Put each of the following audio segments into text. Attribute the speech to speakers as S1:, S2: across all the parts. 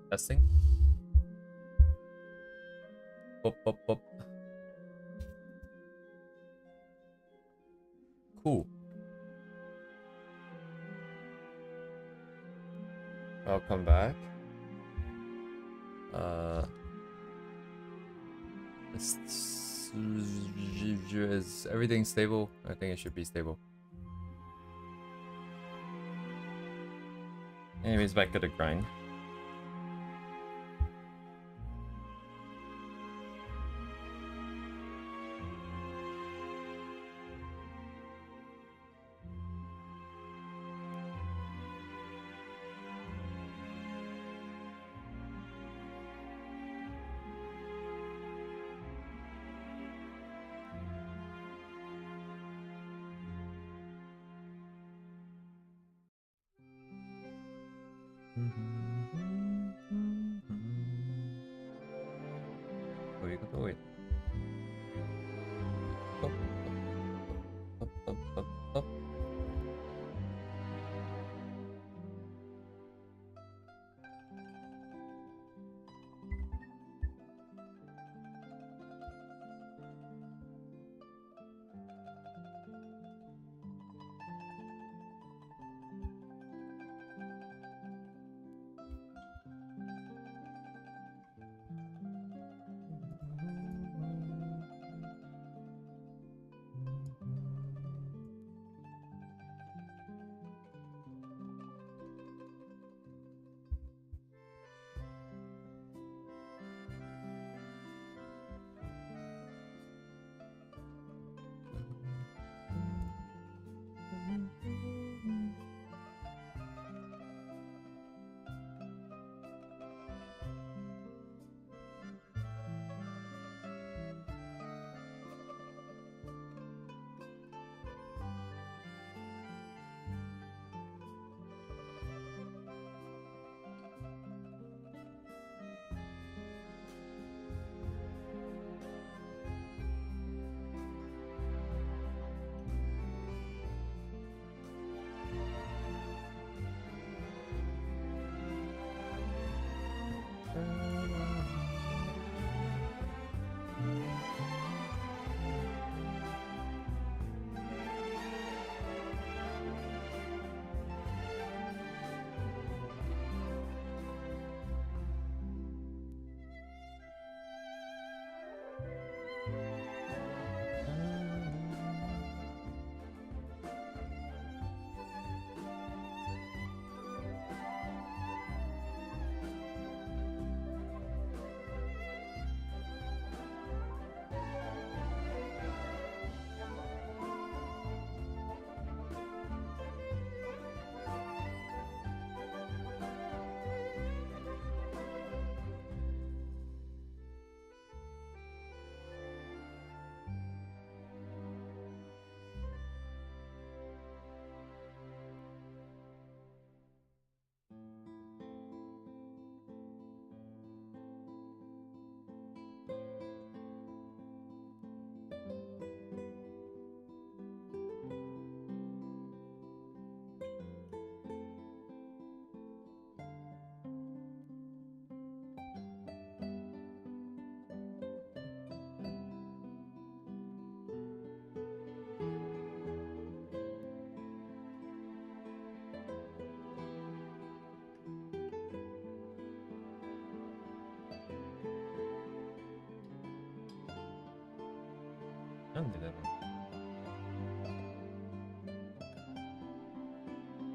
S1: Testing. Boop, boop, boop. Cool. Welcome back. Is everything stable? I think it should be stable. Anyways, back to the grind. Where you go? Wait. Up, up, up, up, up.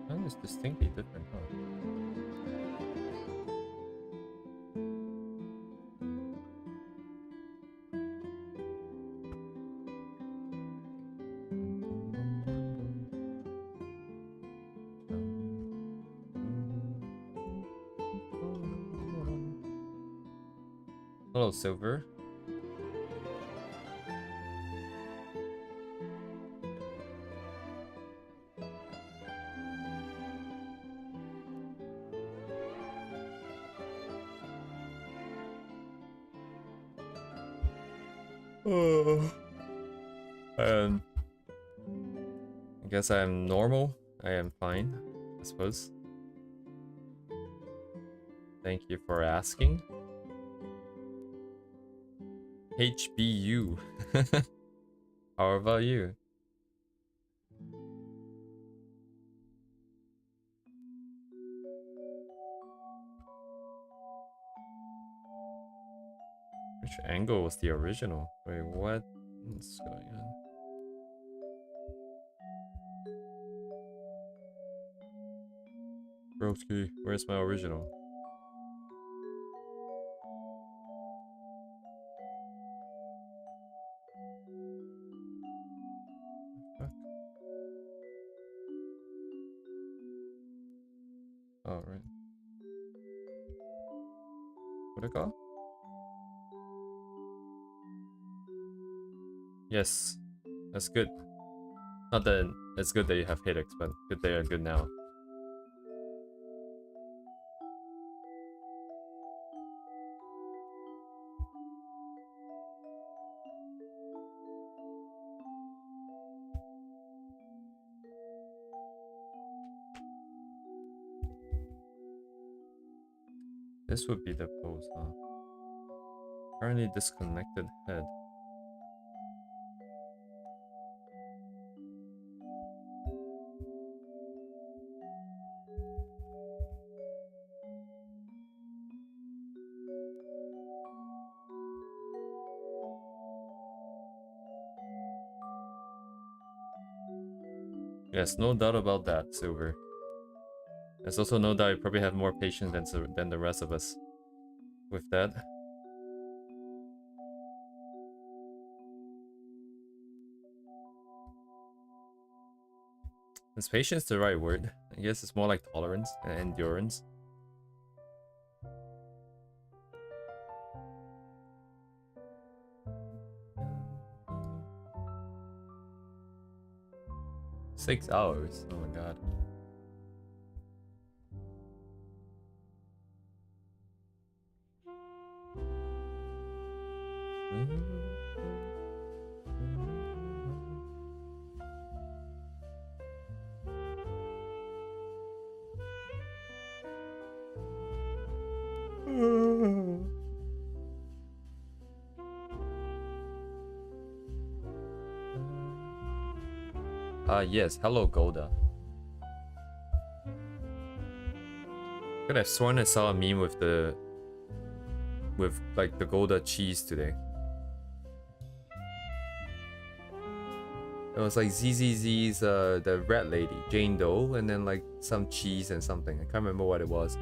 S1: Mine is distinctly different, huh? Hello, Silver. I guess I'm normal. I am fine, I suppose. Thank you for asking. HBU. How about you? Which angle was the original? Wait, what's going on? Broski, where's my original? Fuck. Oh, right. What'd it go? Yes, that's good. Not that it's good that you have hit X, but good they are good now. This would be the pose, huh? Currently disconnected head. Yes, no doubt about that, Silver. There's also no doubt you probably have more patience than the rest of us with that. Is patience the right word? I guess it's more like tolerance and endurance. $6. Oh my god. Yes. Hello, Golda. Could have sworn I saw a meme with like the Golda cheese today. It was like ZZZ's the red lady, Jane Doe, and then like some cheese and something. I can't remember what it was.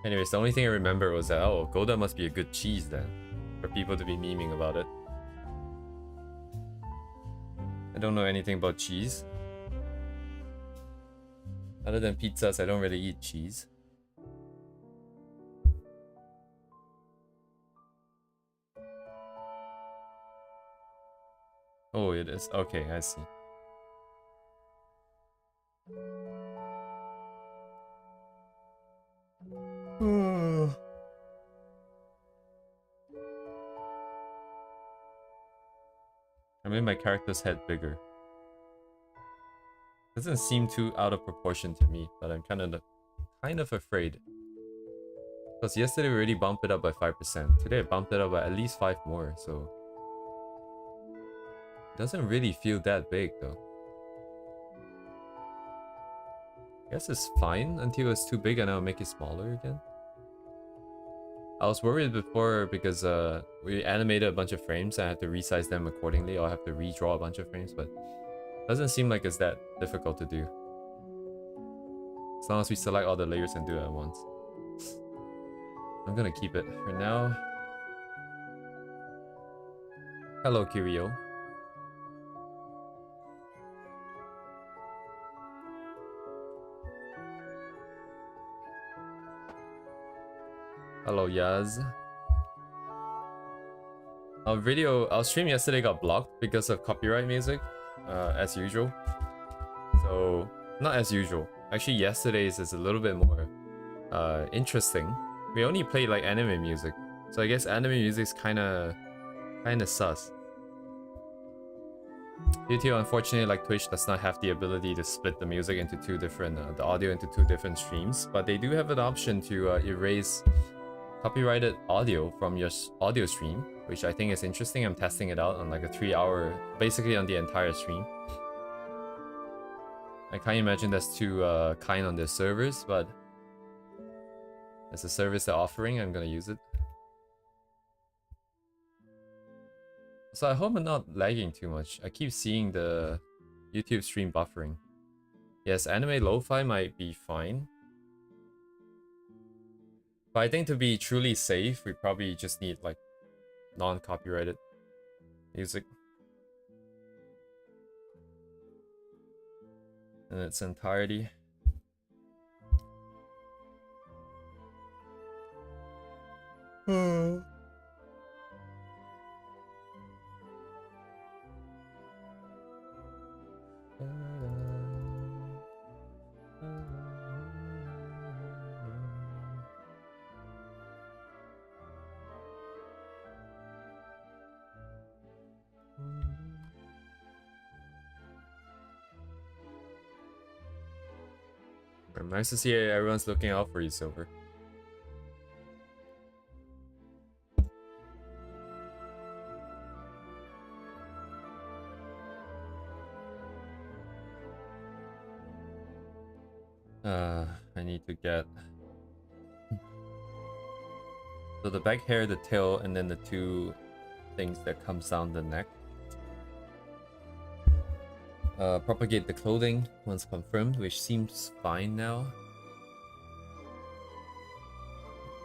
S1: Anyways, the only thing I remember was that, oh, Gouda must be a good cheese then, for people to be memeing about it. I don't know anything about cheese. Other than pizzas, I don't really eat cheese. Oh, it is. Okay, I see. I made my character's head bigger. Doesn't seem too out of proportion to me, but I'm kind of afraid. Because yesterday we already bumped it up by 5%. Today I bumped it up by at least 5 more, so it doesn't really feel that big though. I guess it's fine until it's too big and I'll make it smaller again. I was worried before because we animated a bunch of frames and I have to resize them accordingly, or I have to redraw a bunch of frames, but it doesn't seem like it's that difficult to do. As long as we select all the layers and do it at once. I'm gonna keep it for now. Hello, Kirio. Hello, Yaz. Our stream yesterday got blocked because of copyright music, as usual. So, not as usual. Actually, yesterday's is a little bit more interesting. We only played like anime music, so I guess anime music's kind of Kinda sus. YouTube, unfortunately, like Twitch, does not have the ability to split the music into two different, the audio into two different streams, but they do have an option to erase copyrighted audio from your audio stream, which I think is interesting. I'm testing it out on like a 3-hour, basically on the entire stream. I can't imagine that's too kind on their servers, but as a service they're offering, I'm gonna use it. So I hope I'm not lagging too much. I keep seeing the YouTube stream buffering. Yes, anime lo-fi might be fine. But I think to be truly safe, we probably just need like non-copyrighted music in its entirety. Nice to see everyone's looking out for you, Silver. I need to get... So the back hair, the tail, and then the two things that comes down the neck. Propagate the clothing once confirmed, which seems fine now.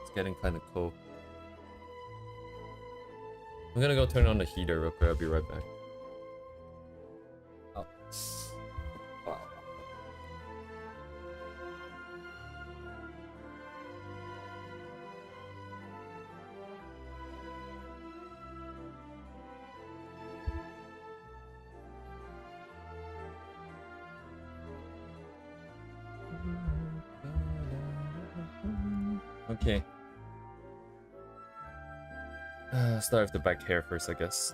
S1: It's getting kind of cold. I'm gonna go turn on the heater real quick. I'll be right back. Oh. Wow. Okay. Start with the back hair first, I guess.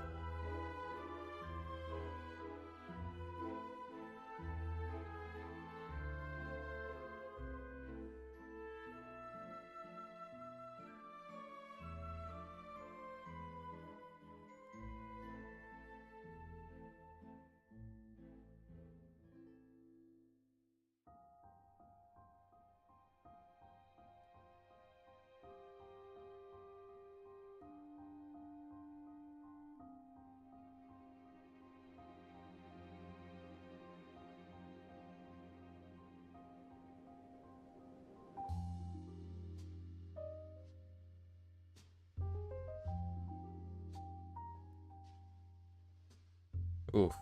S1: Oof.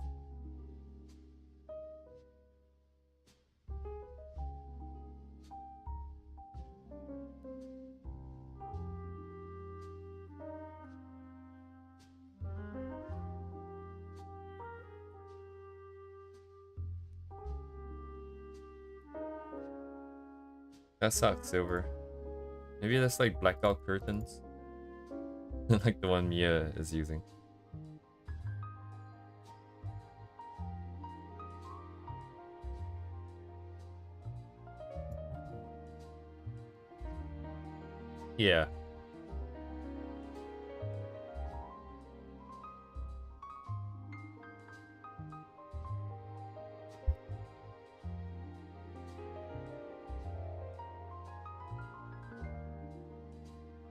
S1: That sucks, Silver. Maybe that's like blacked out curtains. Like the one Mia is using. Yeah.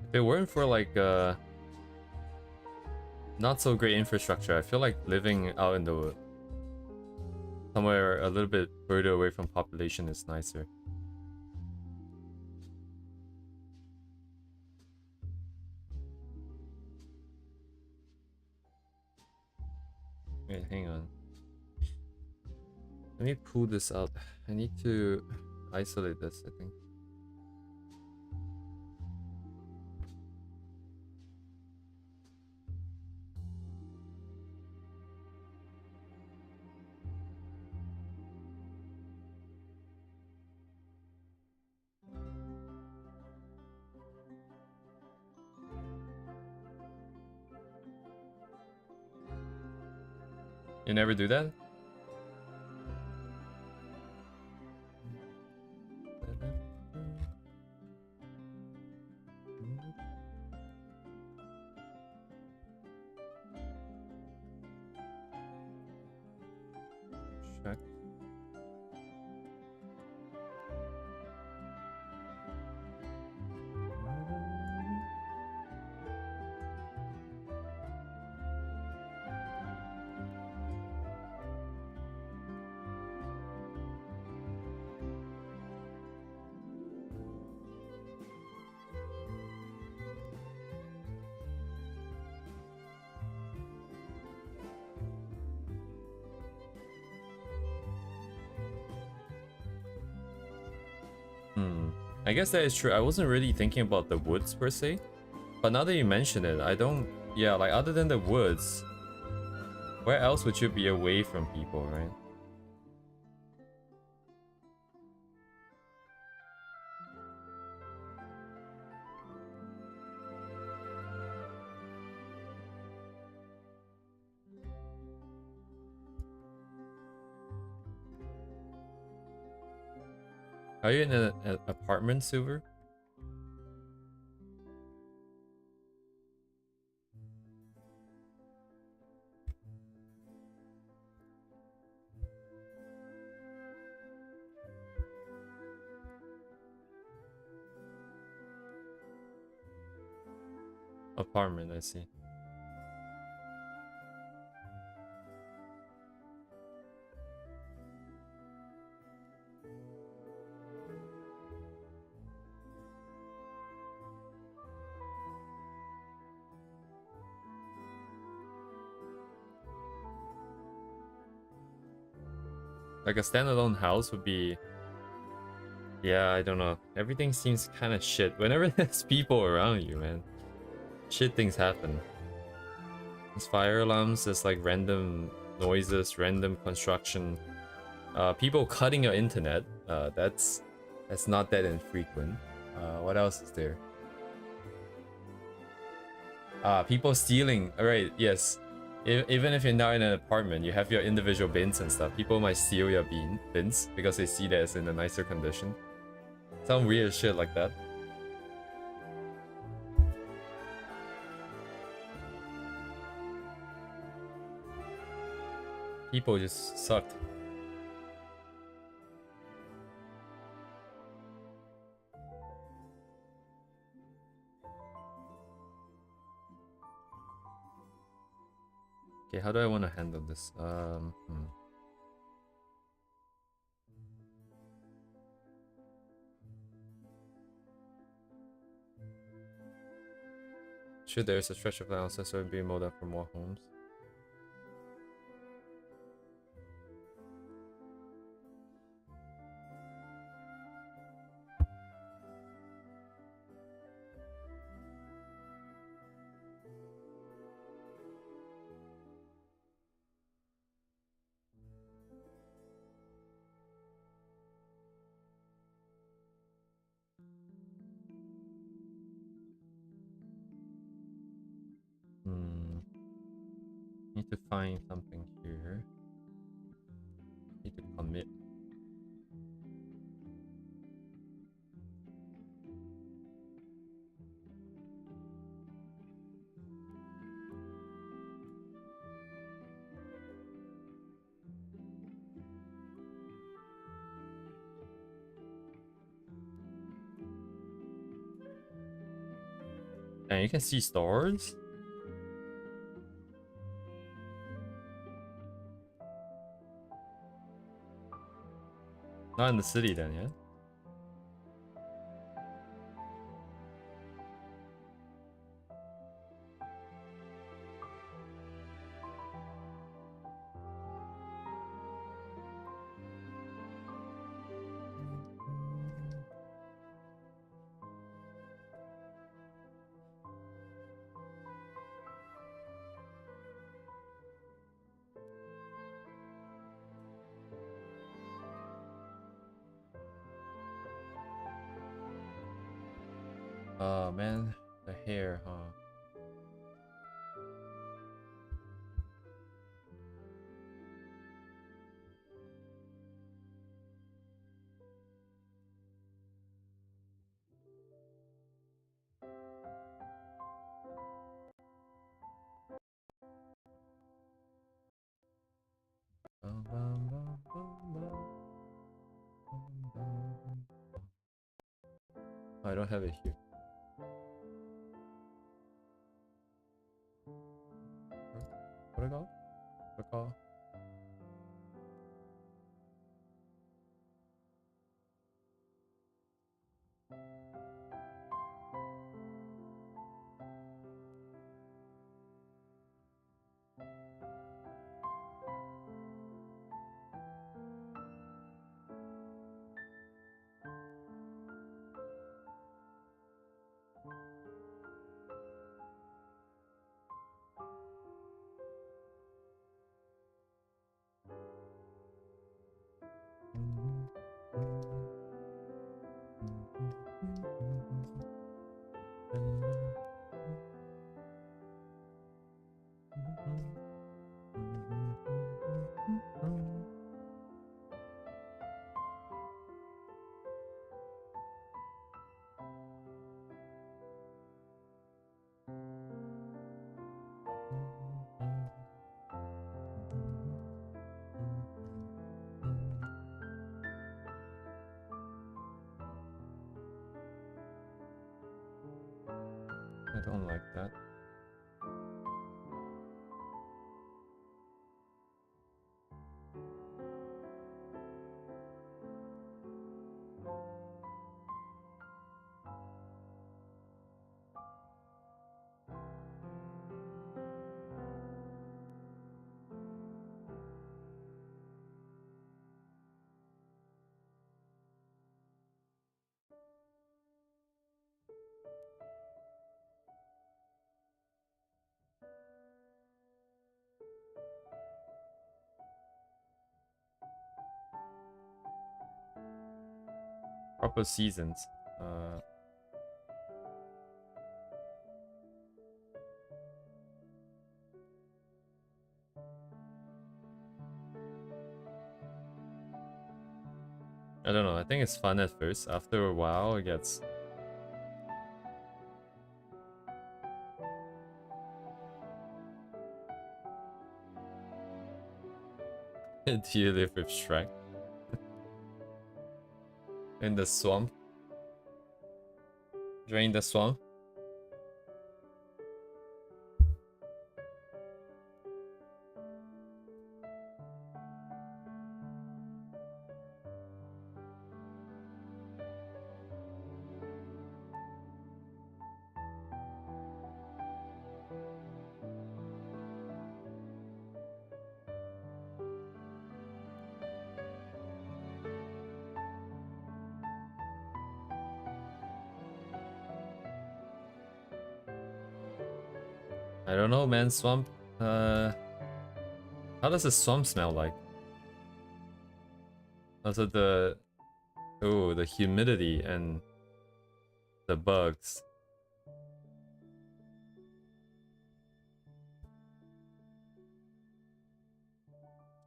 S1: If it weren't for like not so great infrastructure, I feel like living out in the somewhere a little bit further away from population is nicer. Wait, hang on. Let me pull this out. I need to isolate this, I think. You never do that? Check. I guess that is true. I wasn't really thinking about the woods per se, but now that you mention it, I don't. Yeah, like other than the woods, where else would you be away from people, right? Are you in an apartment, Silver? Apartment, I see. Like a standalone house would be. Yeah, I don't know. Everything seems kind of shit. Whenever there's people around you, man, shit things happen. There's fire alarms, there's like random noises, random construction. People cutting your internet. That's not that infrequent. What else is there? People stealing. Alright, yes. Even if you're not in an apartment, you have your individual bins and stuff. People might steal your bins because they see that it's in a nicer condition. Some weird shit like that. People just sucked. Okay, how do I want to handle this? Should there's a stretch of land so be mowed up for more homes. Need to find something here. Need to commit. And you can see stars? Not in the city then, yeah? Oh man, the hair, huh? I don't have it here. What I got? What I got? I don't like that. Proper seasons. I don't know. I think it's fun at first. After a while, it gets... Do you live with Shrek? In the swamp? Drain the swamp? I don't know, man. Swamp. How does a swamp smell like? Also the... Oh, the humidity and the bugs.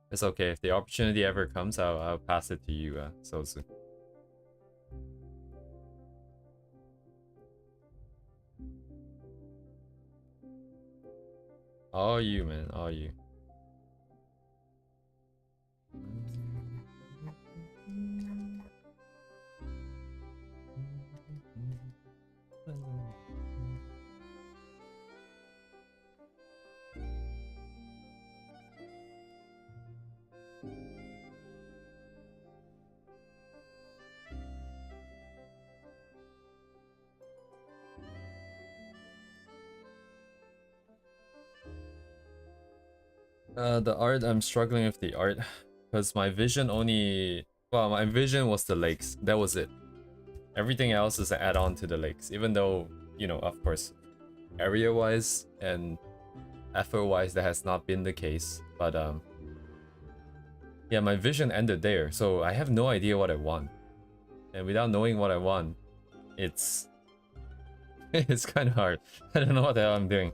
S1: It's okay. If the opportunity ever comes, I'll pass it to you, Sosu. All you, man. All you. The art, I'm struggling with the art because my vision only... Well, my vision was the lakes. That was it. Everything else is an add-on to the lakes. Even though, you know, of course, area-wise and effort-wise, that has not been the case. But, yeah, my vision ended there. So I have no idea what I want. And without knowing what I want, it's... it's kind of hard. I don't know what the hell I'm doing.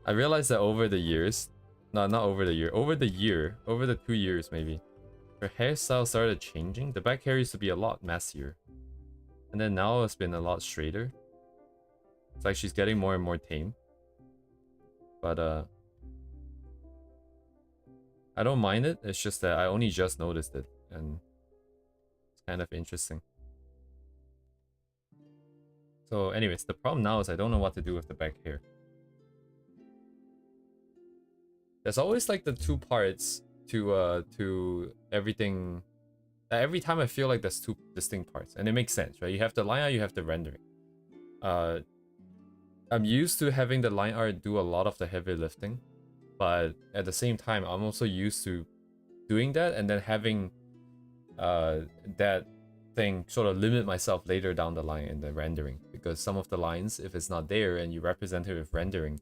S1: I realized that over the years, no, not over the year, over the 2 years maybe, her hairstyle started changing. The back hair used to be a lot messier, and then now it's been a lot straighter. It's like she's getting more and more tame. But I don't mind it. It's just that I only just noticed it, and kind of interesting. So anyways, the problem now is I don't know what to do with the back here. There's always like the two parts to everything. Every time I feel like there's two distinct parts, and it makes sense, right? You have the line art, you have the rendering. I'm used to having the line art do a lot of the heavy lifting, but at the same time, I'm also used to doing that and then having that thing sort of limit myself later down the line in the rendering, because some of the lines, if it's not there and you represent it with rendering,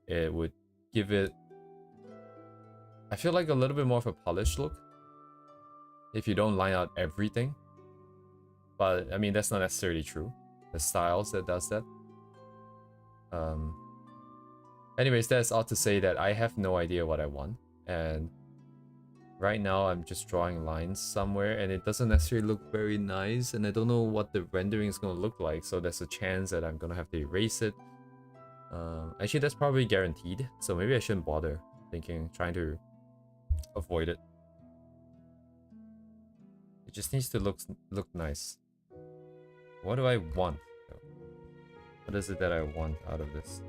S1: it would give it, I feel like, a little bit more of a polished look if you don't line out everything. But I mean, that's not necessarily true. The styles that does that. Anyways, that's all to say that I have no idea what I want, and right now I'm just drawing lines somewhere and it doesn't necessarily look very nice, and I don't know what the rendering is going to look like, so there's a chance that I'm going to have to erase it. Actually, that's probably guaranteed, so maybe I shouldn't bother trying to avoid it. It just needs to look nice. What do I want? What is it that I want out of this?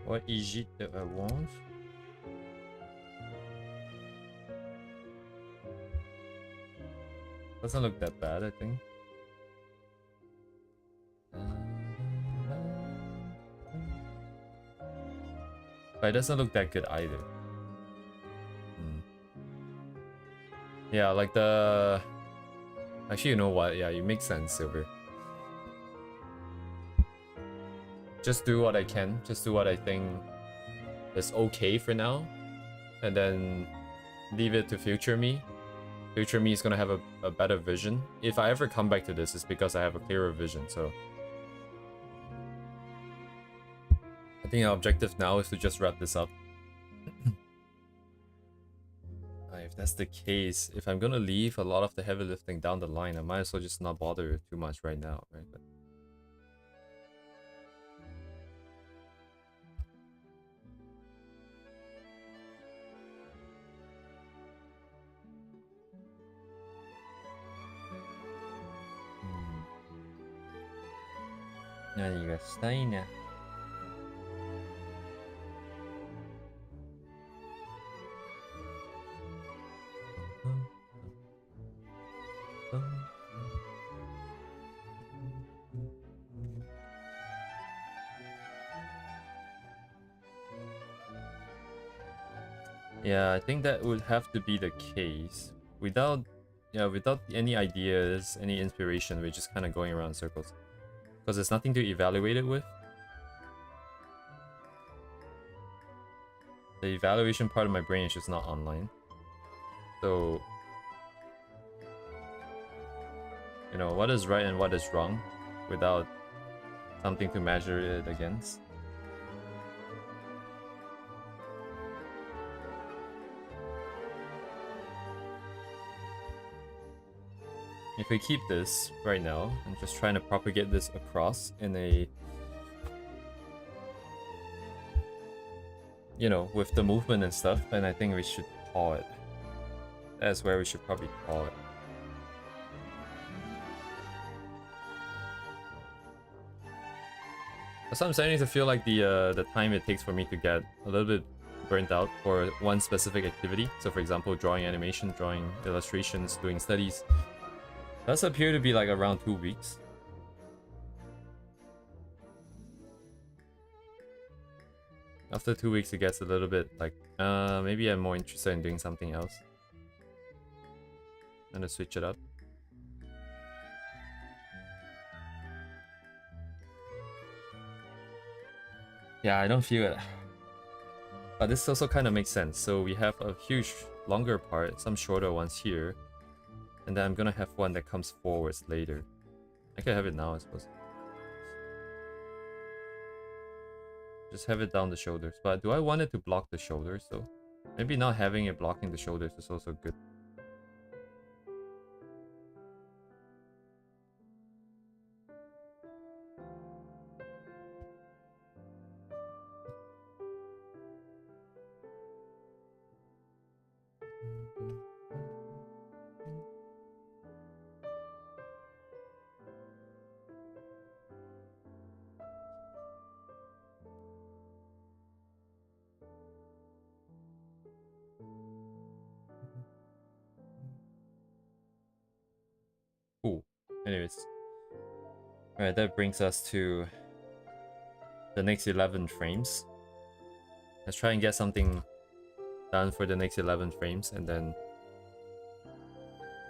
S1: What is it that I want? Doesn't look that bad, I think. But it doesn't look that good either. Yeah, like the... Actually, you know what? Yeah, it makes sense, Silver. Just do what I can. Just do what I think is okay for now. And then leave it to future me. Future me is gonna have a better vision. If I ever come back to this, it's because I have a clearer vision, so... I think our objective now is to just wrap this up. If that's the case, if I'm gonna leave a lot of the heavy lifting down the line, I might as well just not bother too much right now, right? But... Yeah, I think that would have to be the case. Without any ideas, any inspiration, we're just kind of going around in circles. Because there's nothing to evaluate it with. The evaluation part of my brain is just not online. So... you know, what is right and what is wrong without something to measure it against. If we keep this right now, I'm just trying to propagate this across in a... you know, with the movement and stuff, and I think we should call it. That's where we should probably call it. So I'm starting to feel like the time it takes for me to get a little bit burnt out for one specific activity. So for example, drawing animation, drawing illustrations, doing studies, does appear to be like around 2 weeks. After 2 weeks, it gets a little bit like, maybe I'm more interested in doing something else. I'm gonna switch it up. Yeah, I don't feel it. But this also kind of makes sense. So we have a huge, longer part, some shorter ones here. And then I'm gonna have one that comes forwards later. I can have it now, I suppose. Just have it down the shoulders. But do I want it to block the shoulders though? Maybe not having it blocking the shoulders is also good. Cool. Anyways. Alright, that brings us to the next 11 frames. Let's try and get something done for the next 11 frames and then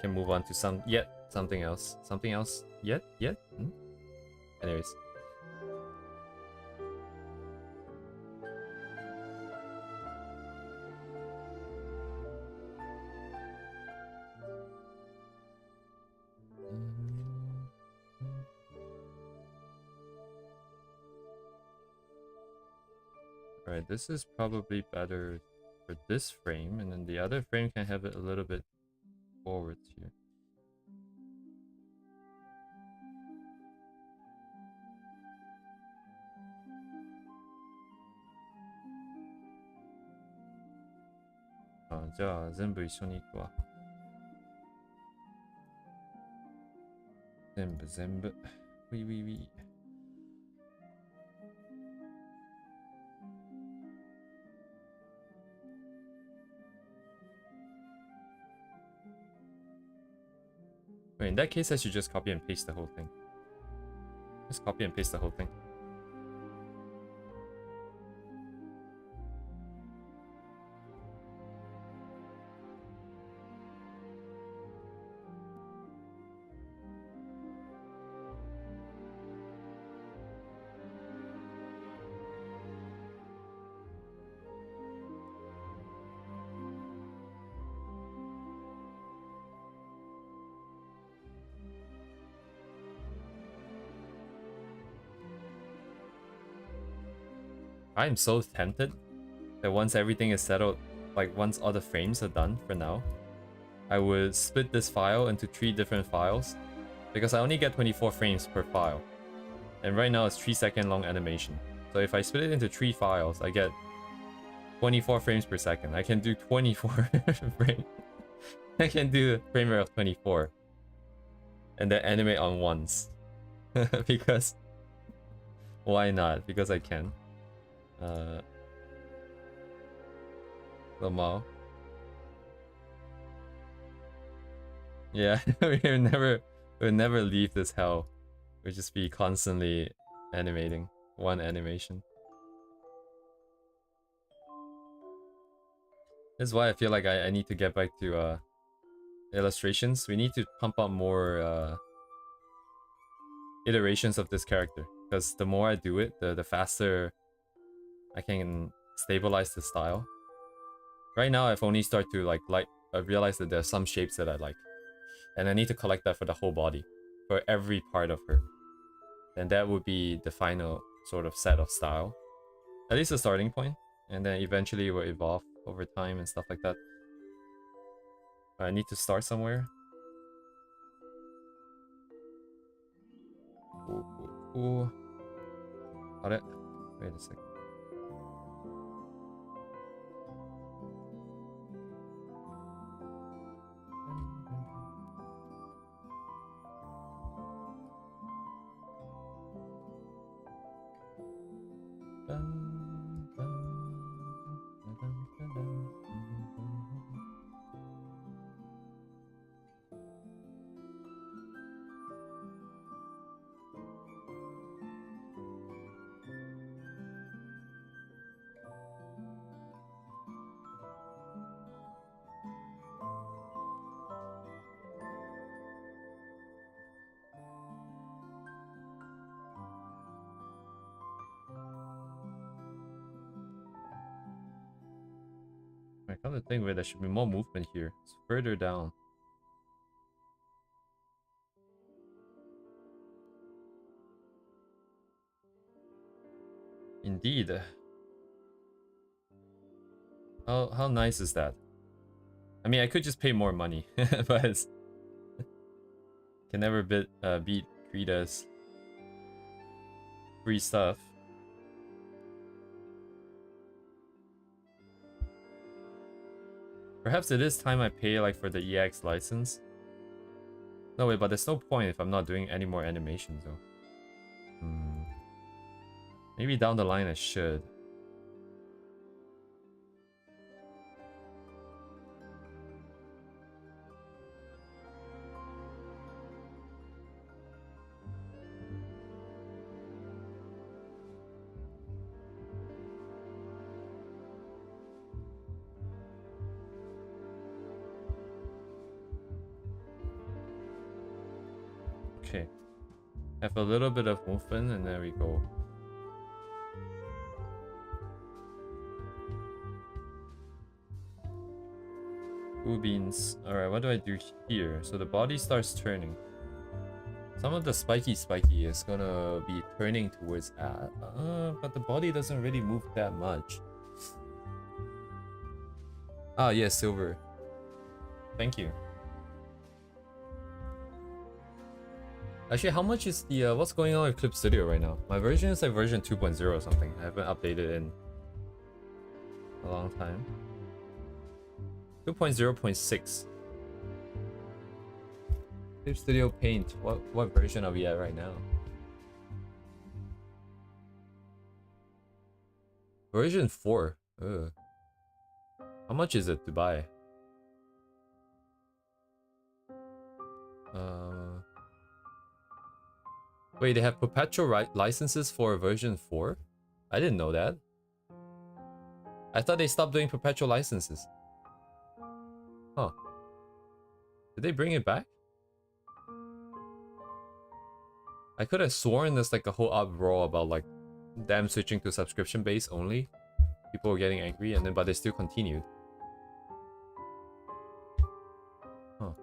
S1: can move on to something else. Something else yet? Hmm? Anyways. Alright, this is probably better for this frame, and then the other frame can have it a little bit forwards here. Ah, じゃあ全部一緒に行くわ。全部。ウィウィウィ。Wait, in that case, I should just copy and paste the whole thing. Just copy and paste the whole thing. I'm so tempted that once everything is settled, like once all the frames are done for now, I would split this file into 3 different files because I only get 24 frames per file. And right now it's 3-second long animation. So if I split it into 3 files, I get 24 frames per second. I can do 24 frames. I can do a frame rate of 24. And then animate on once. Because why not? Because I can. Lamau. Yeah, we would never leave this hell. We'd just be constantly animating one animation. This is why I feel like I need to get back to illustrations. We need to pump out more iterations of this character, because the more I do it, the faster I can stabilize the style. Right now, I've only started to I realized that there's some shapes that I like, and I need to collect that for the whole body, for every part of her. And that would be the final sort of set of style, at least a starting point, and then eventually it will evolve over time and stuff like that. I need to start somewhere. Ooh. Got it. Wait a second. I come to think of it, there should be more movement here. It's further down. Indeed. How nice is that? I mean, I could just pay more money, but it's, can never beat Krita's free stuff. Perhaps it is time I pay like for the EX license. No wait, but there's no point if I'm not doing any more animations though. Maybe down the line I should. Okay. Have a little bit of movement and there we go. Blue beans. Alright, what do I do here? So the body starts turning. Some of the spiky is gonna be turning towards that. But the body doesn't really move that much. Ah, yes, silver. Thank you. Actually, how much is the, what's going on with Clip Studio right now? My version is like version 2.0 or something. I haven't updated in a long time. 2.0.6. Clip Studio Paint. What version are we at right now? Version 4. Ugh. How much is it to buy? Wait, they have perpetual licenses for version 4? I didn't know that. I thought they stopped doing perpetual licenses. Huh. Did they bring it back? I could have sworn there's like a whole uproar about like them switching to subscription base only. People were getting angry and then but they still continued. Huh.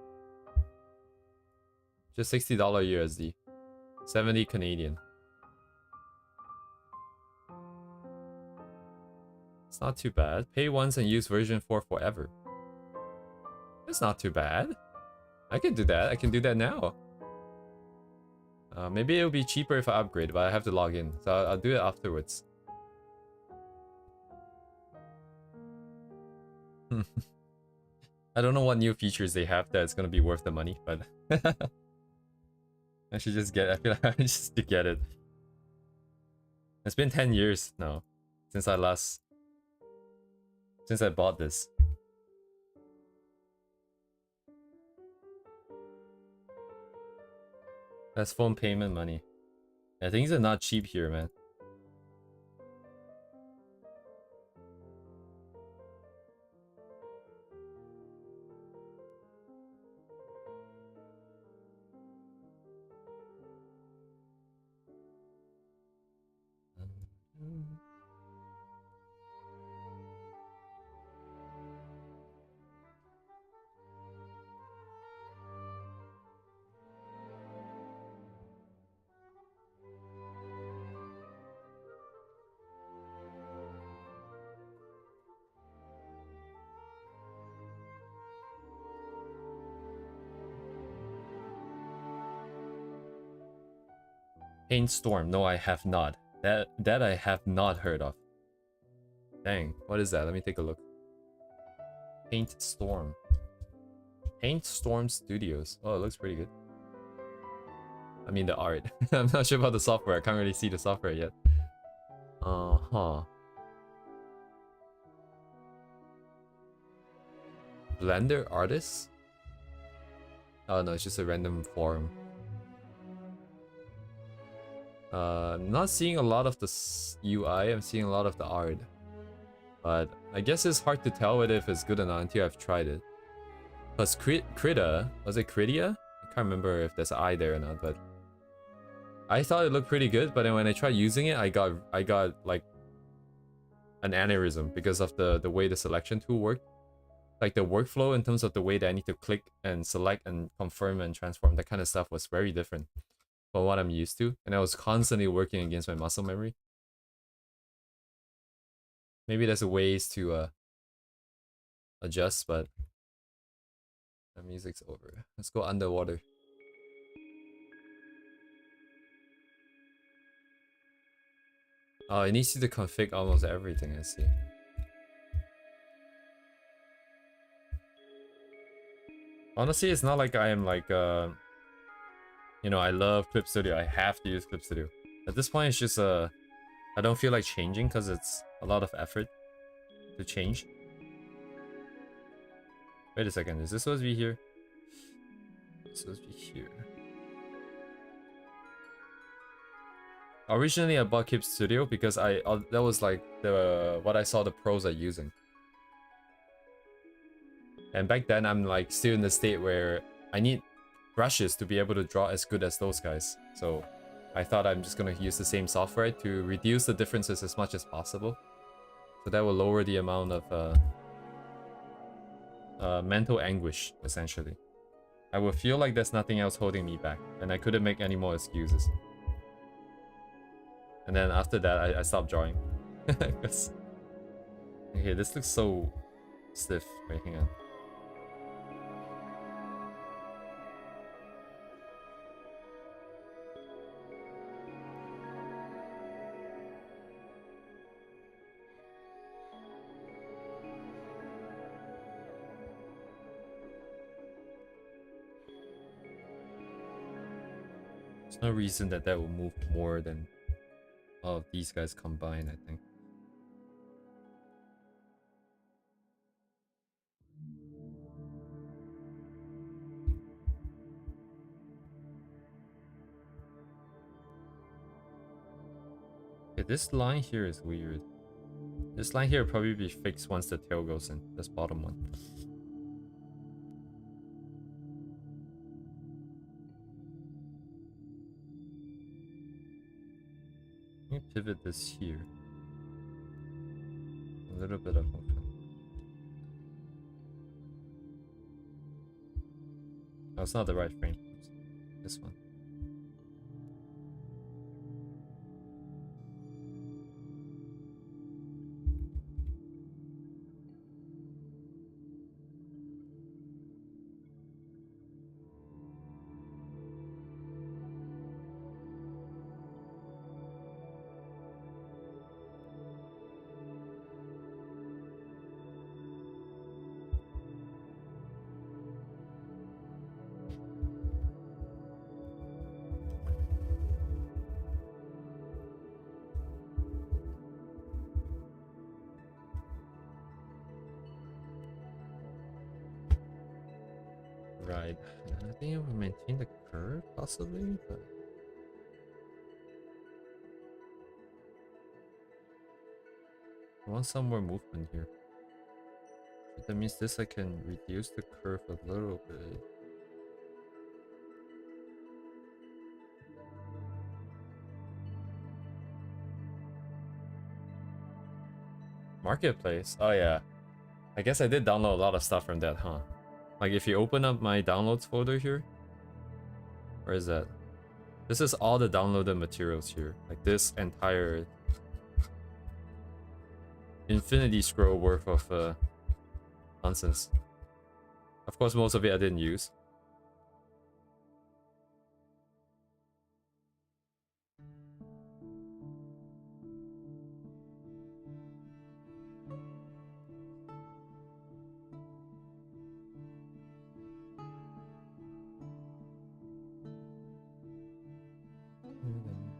S1: Just $60 USD. 70 Canadian. It's not too bad. Pay once and use version 4 forever. It's not too bad. I can do that. I can do that now. Maybe it'll be cheaper if I upgrade, but I have to log in. So I'll do it afterwards. I don't know what new features they have that's gonna be worth the money, but I should just get. I feel like I just to get it. It's been 10 years now since I bought this. That's phone payment money. Yeah, things are not cheap here, man. Paint Storm. No, I have not. That I have not heard of. Dang, what is that? Let me take a look. Paint Storm. Paint Storm Studios. Oh, it looks pretty good. I mean the art. I'm not sure about the software. I can't really see the software yet. Blender artists? Oh no, it's just a random forum. I'm not seeing a lot of the UI, I'm seeing a lot of the art. But I guess it's hard to tell if it's good or not until I've tried it. Plus Krita, was it Kritia? I can't remember if there's an I there or not, but I thought it looked pretty good, but then when I tried using it, I got like an aneurysm because of the way the selection tool worked. Like the workflow in terms of the way that I need to click and select and confirm and transform, that kind of stuff was very different from what I'm used to, and I was constantly working against my muscle memory. Maybe there's a ways to adjust, but the music's over. Let's go underwater. Oh, it needs you to config almost everything, I see. Honestly, it's not like I am like, you know, I love Clip Studio. I have to use Clip Studio. At this point, it's just, I don't feel like changing because it's a lot of effort to change. Wait a second, is this supposed to be here? It's supposed to be here. Originally, I bought Clip Studio because that was like what I saw the pros are using. And back then, I'm like still in the state where I need brushes to be able to draw as good as those guys. So I thought I'm just gonna use the same software to reduce the differences as much as possible. So that will lower the amount of mental anguish, essentially. I would feel like there's nothing else holding me back, and I couldn't make any more excuses. And then after that, I stopped drawing. Okay, this looks so stiff. Wait, hang on. There's no reason that will move more than all of these guys combined, I think. Okay, this line here is weird. This line here will probably be fixed once the tail goes in. This bottom one. Let me pivot this here. A little bit of motion. Oh, it's not the right frame. This one. Right. I think it will maintain the curve, possibly, but... I want some more movement here. That means this I can reduce the curve a little bit. Marketplace? Oh yeah. I guess I did download a lot of stuff from that, huh? Like if you open up my downloads folder here. Where is that? This is all the downloaded materials here. Like this entire infinity scroll worth of nonsense. Of course, most of it I didn't use.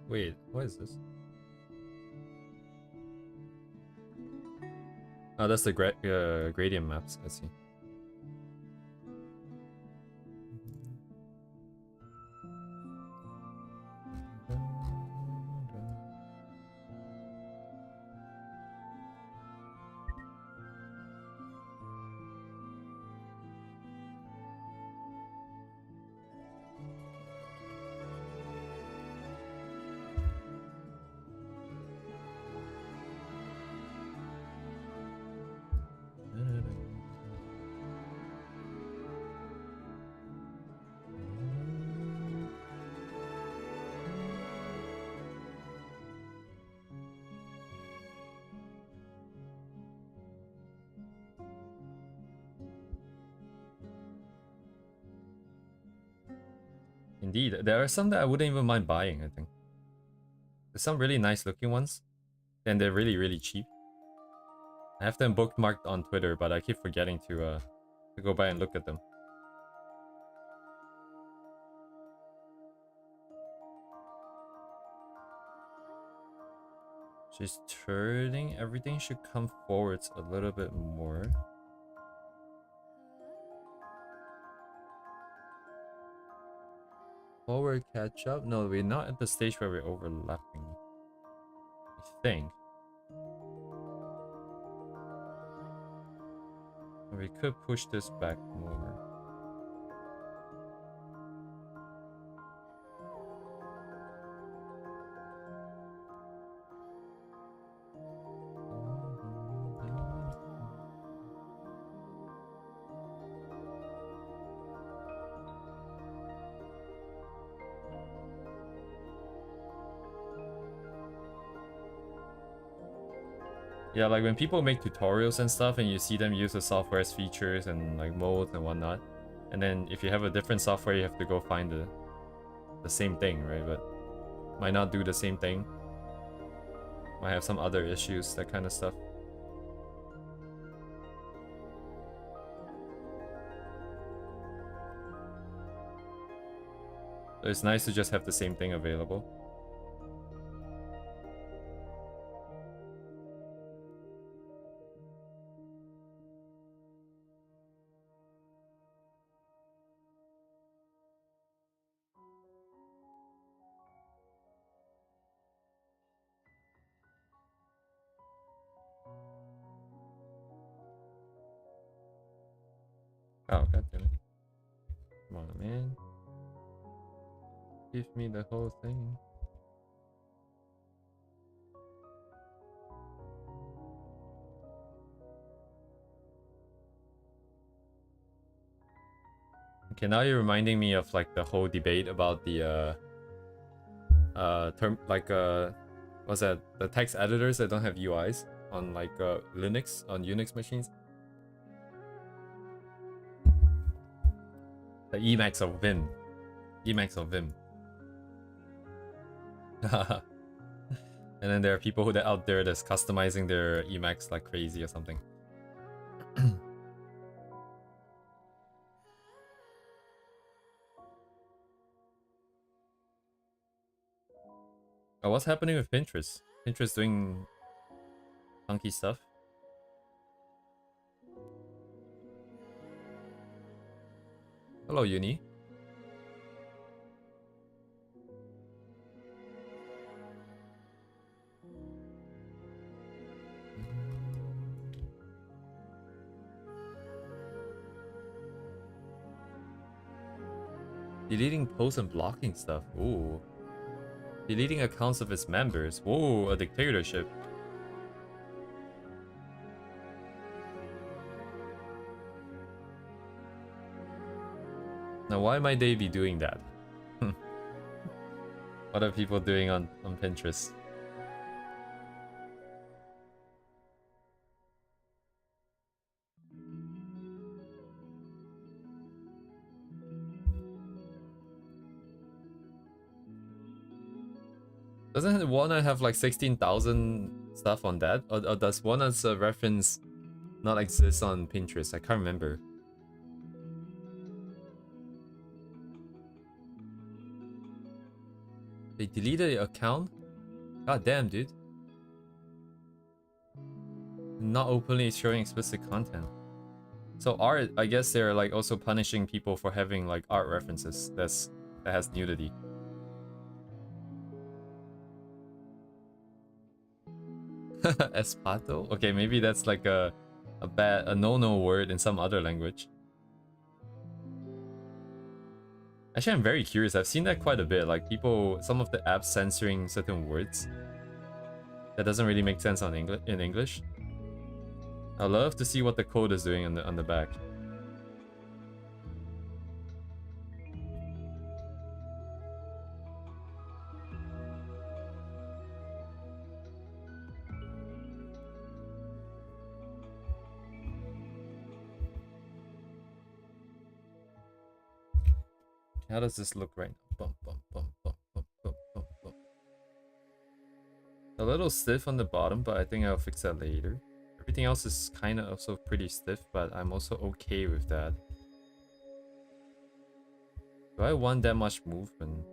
S1: Wait, what is this? Oh, that's the gradient maps, I see. Indeed, there are some that I wouldn't even mind buying, I think. There's some really nice looking ones, and they're really, really cheap. I have them bookmarked on Twitter, but I keep forgetting to go by and look at them. She's turning. Everything should come forwards a little bit more. Forward catch up? No, we're not at the stage where we're overlapping, I think. We could push this back more. Yeah, like when people make tutorials and stuff and you see them use the software's features and like modes and whatnot, and then if you have a different software, you have to go find the same thing, right? But might not do the same thing. Might have some other issues, that kind of stuff. So it's nice to just have the same thing available. Oh, god damn it. Come on, man. Give me the whole thing. Okay, now you're reminding me of like the whole debate about the term, like what's that, the text editors that don't have UIs on like Linux, on Unix machines. The Emacs of Vim. Emacs of Vim. And then there are people who are out there that's customizing their Emacs like crazy or something. Oh, what's happening with Pinterest? Pinterest doing funky stuff. Hello, Uni. Deleting posts and blocking stuff. Ooh. Deleting accounts of its members. Whoa, a dictatorship. Now, why might they be doing that? What are people doing on Pinterest? Doesn't Wanna have like 16,000 stuff on that? Or does Wanna's reference not exist on Pinterest? I can't remember. They deleted the account? God damn, dude. Not openly showing explicit content. So art, I guess they're like also punishing people for having like art references that has nudity. Espato? Okay, maybe that's like a no-no word in some other language. Actually, I'm very curious. I've seen that quite a bit. Like people, some of the apps censoring certain words. That doesn't really make sense in English. I'd love to see what the code is doing on the back. How does this look right now? bump, bump, bump, bump, bump, bump, bump, bump. A little stiff on the bottom, but I think I'll fix that later. Everything else is kind of also pretty stiff, but I'm also okay with that. Do I want that much movement?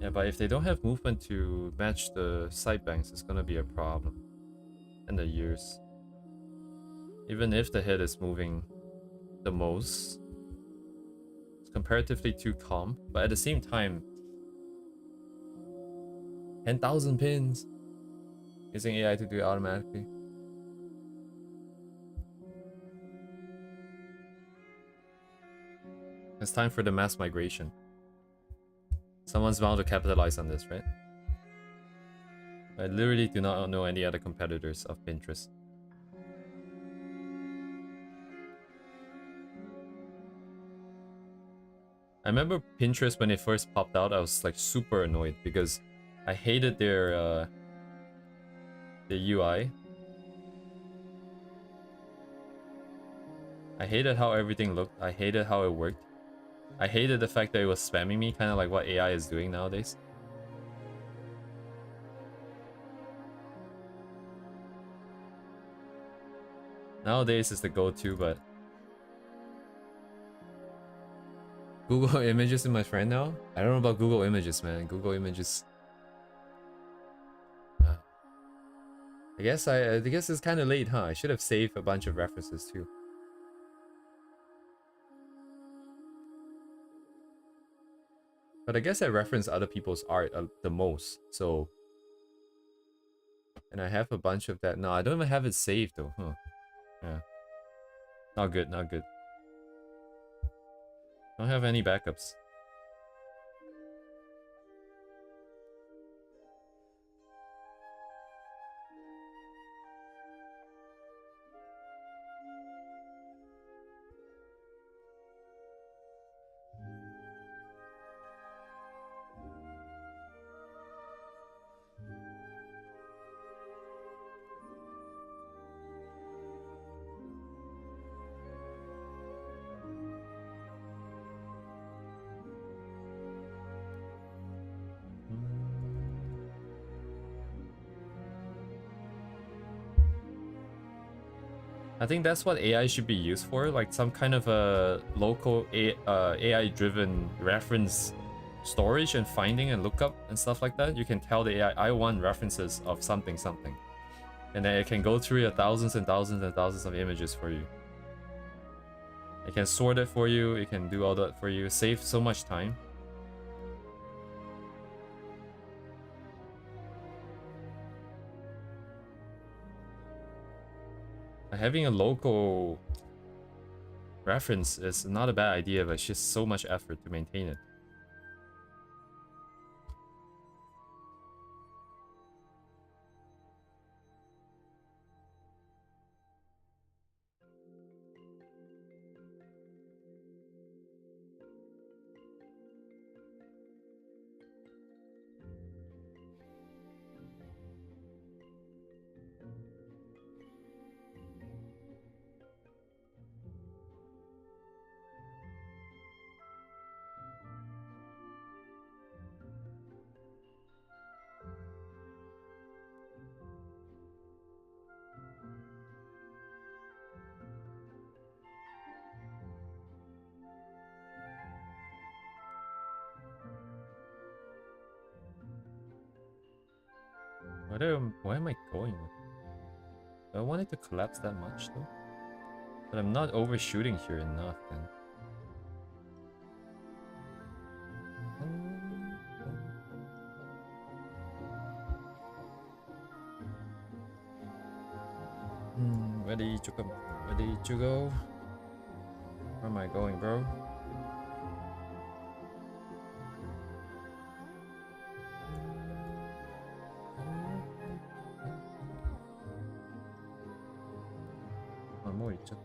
S1: Yeah, but if they don't have movement to match the side banks, it's gonna be a problem. And the ears. Even if the head is moving the most, it's comparatively too calm. But at the same time, 10,000 pins. Using AI to do it automatically. It's time for the mass migration. Someone's bound to capitalize on this, right? I literally do not know any other competitors of Pinterest. I remember Pinterest when it first popped out, I was like super annoyed because I hated their UI. I hated how everything looked. I hated how it worked. I hated the fact that it was spamming me, kind of like what AI is doing nowadays. Nowadays it's the go-to, but Google Images is my friend now? I don't know about Google Images, man. Google Images. I guess it's kind of late, huh? I should have saved a bunch of references too. But I guess I reference other people's art the most, so... And I have a bunch of that. No, I don't even have it saved though, huh? Yeah. Not good, not good. Don't have any backups. I think that's what AI should be used for, like some kind of a local AI-driven reference storage and finding and lookup and stuff like that. You can tell the AI, I want references of something, something. And then it can go through your thousands and thousands and thousands of images for you. It can sort it for you, it can do all that for you, save so much time. Having a local reference is not a bad idea, but it's just so much effort to maintain it. Where am I going with it? Do I want it to collapse that much though? But I'm not overshooting here enough then. Ready to go? Ready to go? Where am I going, bro? 뭐 있죠?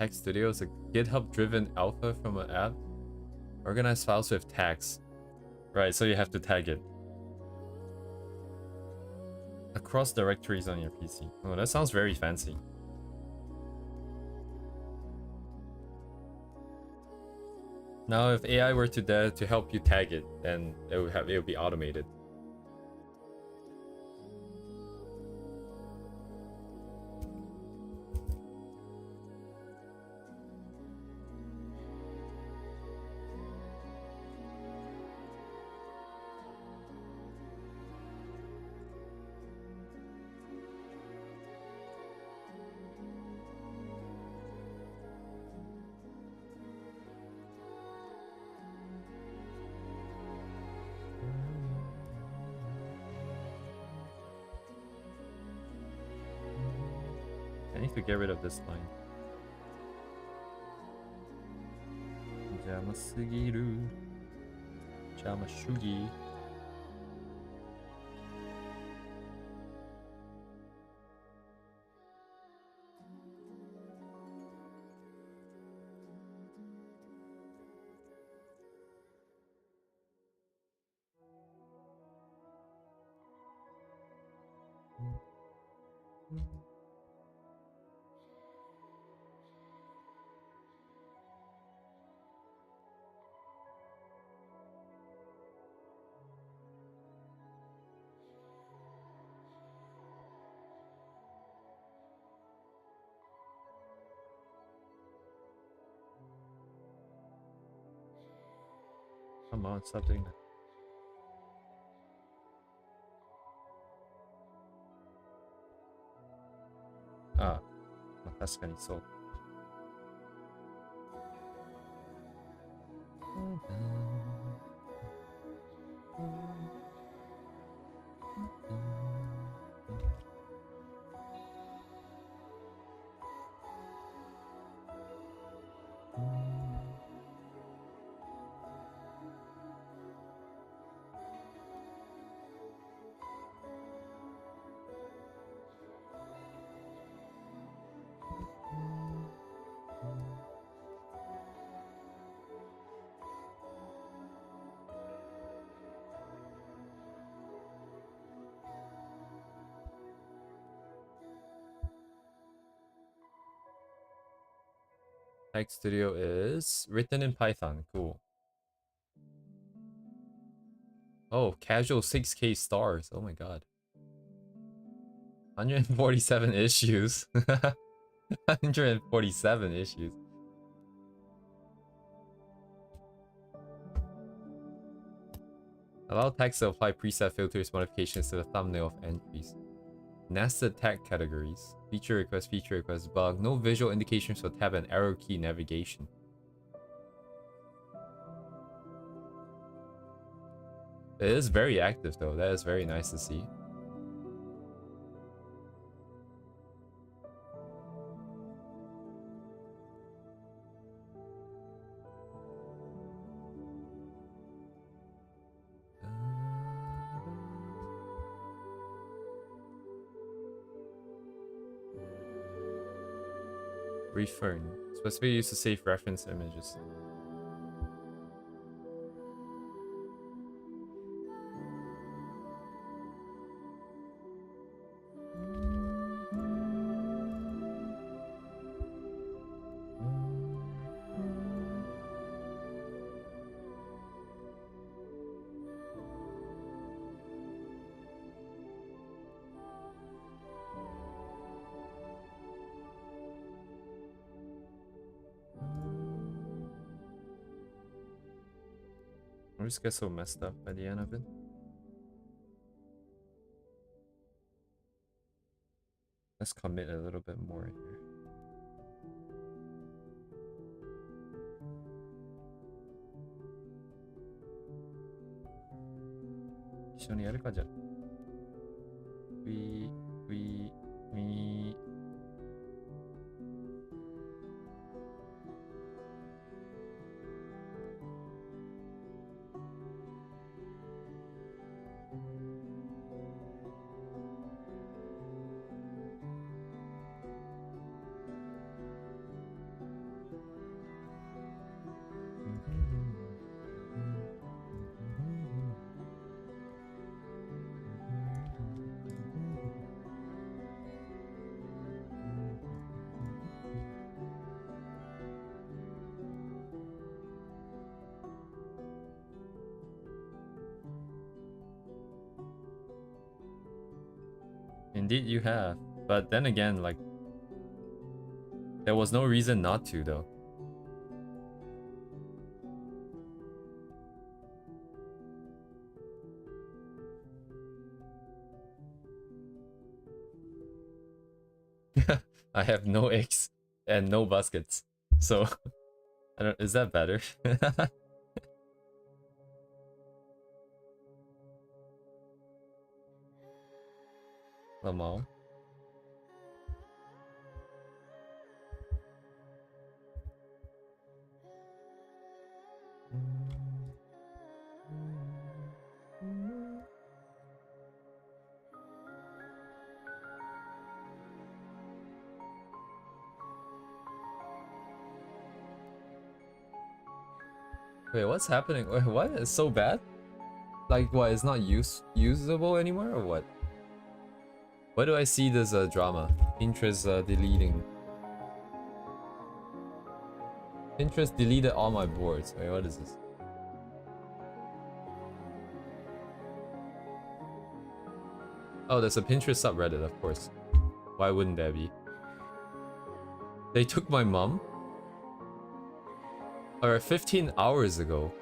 S1: Tag Studio is a GitHub-driven alpha from an app. Organize files with tags. Right, so you have to tag it. Across directories on your PC. Oh, that sounds very fancy. Now, if AI were to help you tag it, then it would be automated. I need to get rid of this line. 邪魔すぎる。邪魔主義。Come on, stop doing that. Ah, まあ確かにそう。Tag Studio is written in Python. Cool. Oh, casual 6K stars. Oh my god. 147 issues. 147 issues. Allow tags to apply preset filters modifications to the thumbnail of entries. Nested tag categories. Feature request, bug. No visual indications for tab and arrow key navigation. It is very active though. That is very nice to see. Refern. Supposed to be used to save reference images. I just get so messed up by the end of it. Let's commit a little bit more here. We. Indeed you have. But then again, like, there was no reason not to, though. I have no eggs and no baskets. So, I don't, is that better? Lamau. Wait, what's happening? Wait, what? It's so bad? Like, what? It's not usable anymore, or what? Why do I see this drama? Pinterest deleting. Pinterest deleted all my boards. Wait, what is this? Oh, there's a Pinterest subreddit, of course. Why wouldn't there be? They took my mom. Or 15 hours ago,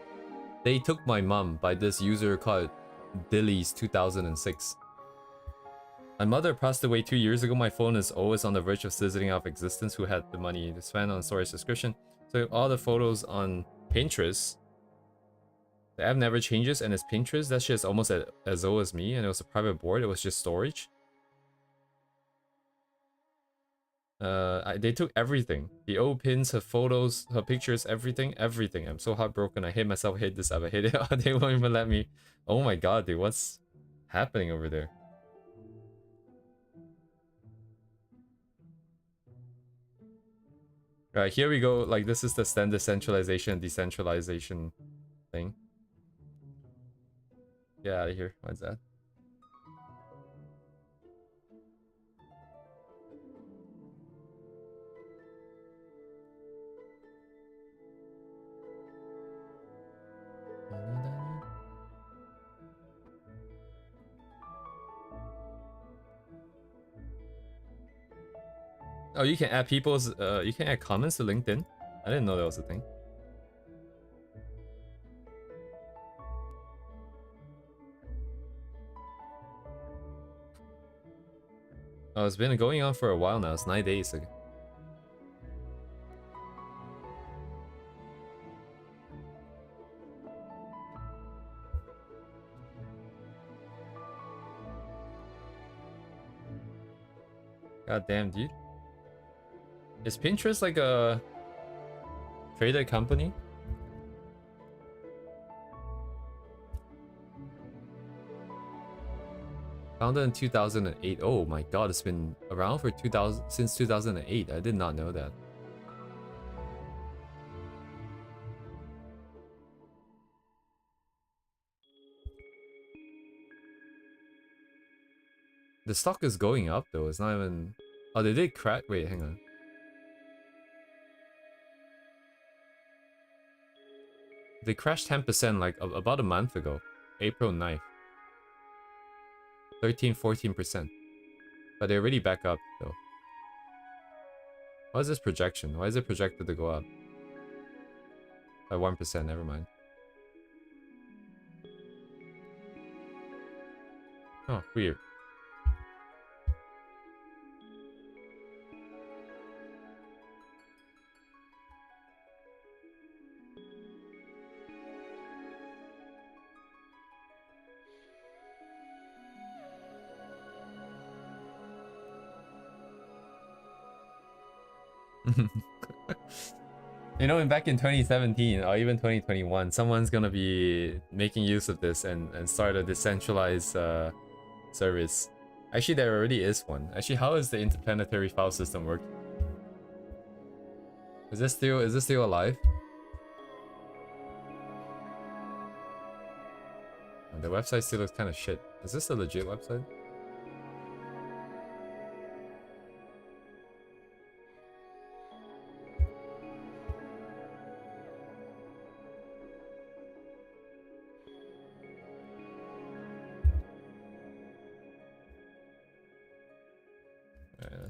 S1: they took my mom by this user called Dilly's 2006. My mother passed away 2 years ago. My phone is always on the verge of sizzling out of existence. Who had the money to spend on storage subscription? So all the photos on Pinterest, the app never changes, and it's Pinterest. That shit is almost as old as me, and it was a private board. It was just storage. They took everything. The old pins, her photos, her pictures, everything. I'm so heartbroken. I hate myself. I hate this app. I hate it. They won't even let me. Oh my god, dude. What's happening over there? Alright, here we go. Like, this is the standard centralization and decentralization thing. Get out of here. What's that? Oh, you can add people's, you can add comments to LinkedIn? I didn't know that was a thing. Oh, it's been going on for a while now. It's 9 days ago. God damn, dude. Is Pinterest like a traded company? Founded in 2008. Oh my god, it's been around for since 2008. I did not know that. The stock is going up though. It's not even. Oh, they did crack. Wait, hang on. They crashed 10% like about a month ago. April 9th. 13-14%. But they're already back up though. What is this projection? Why is it projected to go up? By 1%, never mind. Oh, weird. You know, back in 2017 or even 2021, someone's gonna be making use of this and start a decentralized service. Actually, there already is one. Actually, how is the interplanetary file system work? Is this still alive? The website still looks kind of shit. Is this a legit website?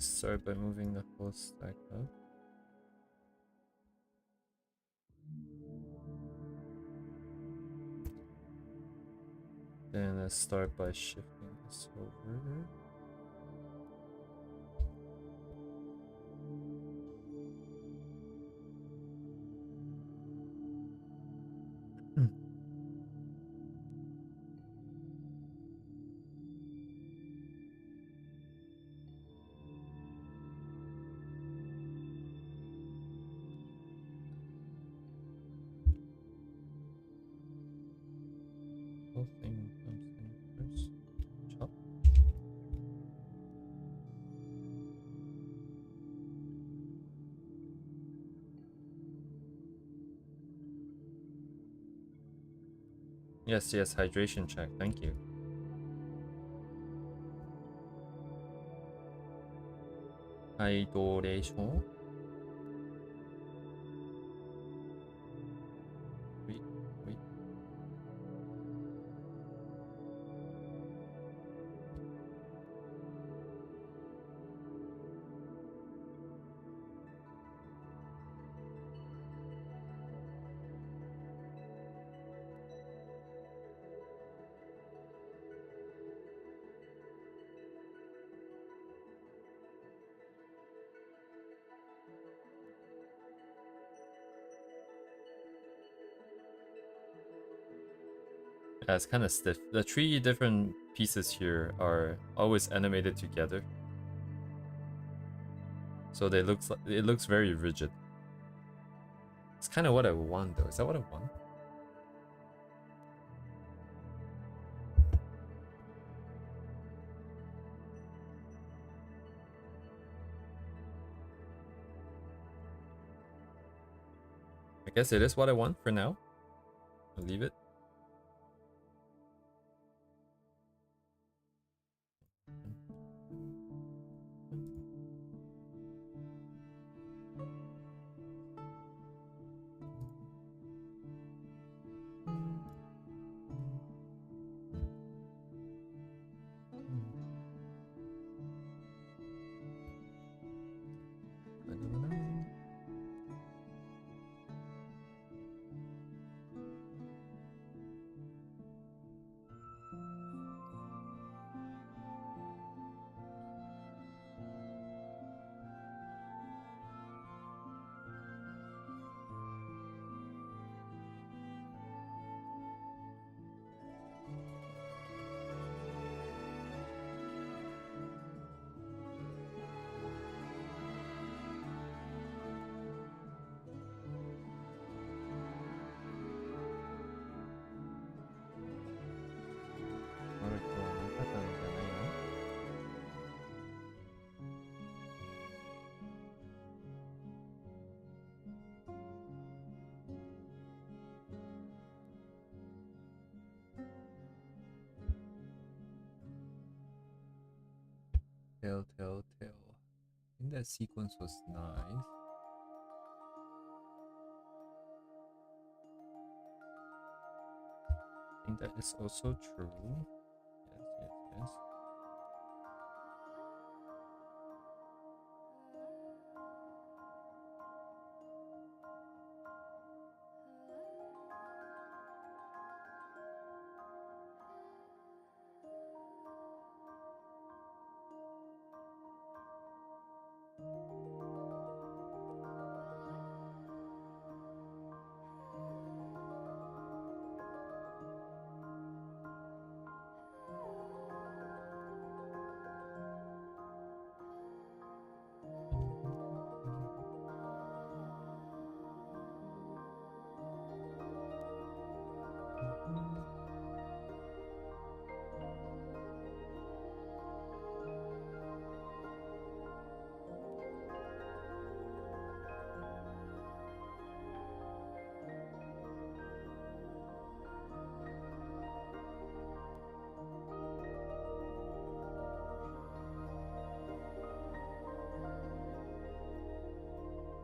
S1: Let's start by moving the whole stack up. Then let's start by shifting this over. Whole thing comes in first. Chop. Yes, yes, hydration check. Thank you. Hydration. Wait, wait. Yeah, it's kind of stiff. The 3 different pieces here are always animated together, so it looks very rigid. It's kind of what I want, though. Is that what I want? I guess it is what I want for now. I'll leave it. Tail. I think that sequence was nice. I think that is also true. Yes.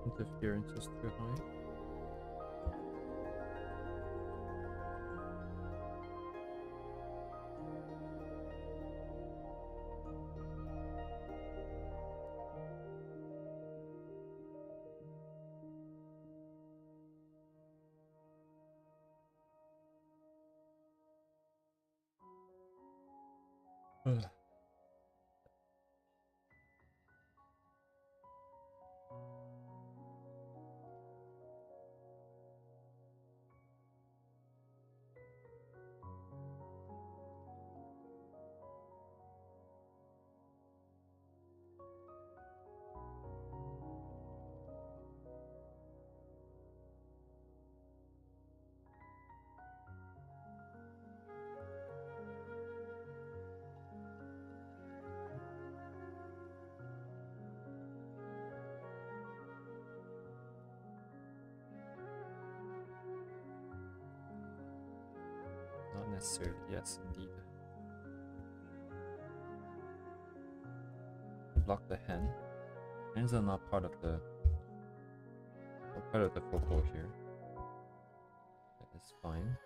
S1: Interference is too high. Not necessarily, yes, indeed. Block the hen. Hens are not part of the focal here. That is fine.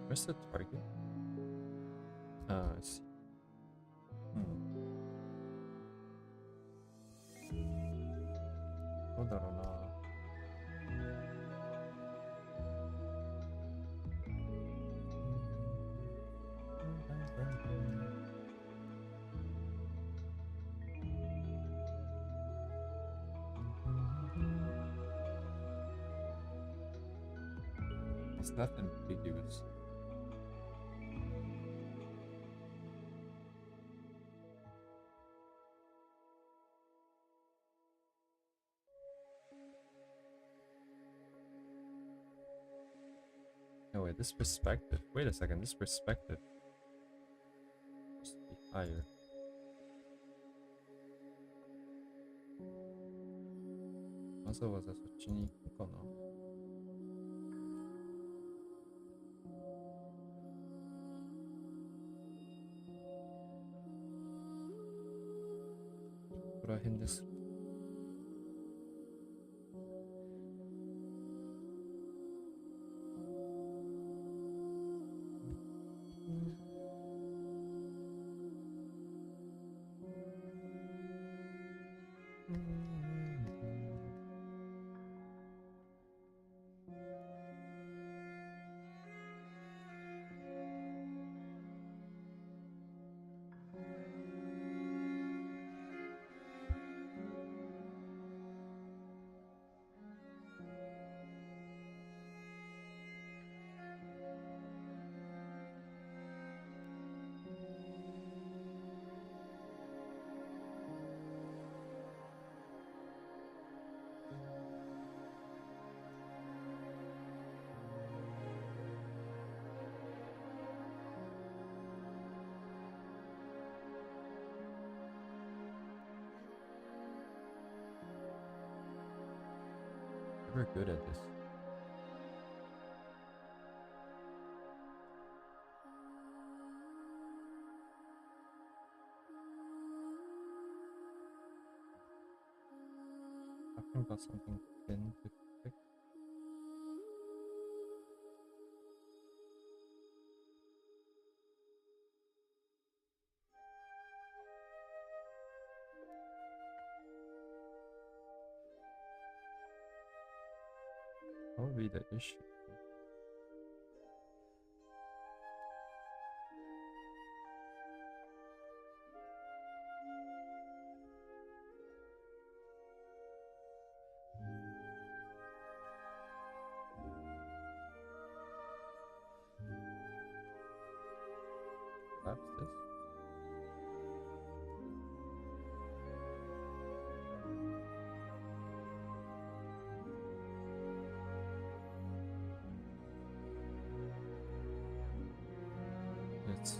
S1: Where's the target? I see. It's not ambiguous. No wait, this perspective. Wait a second, this perspective must be higher. We're good at this. Talking about something thin to pick. What would be the issue? Perhaps this? It's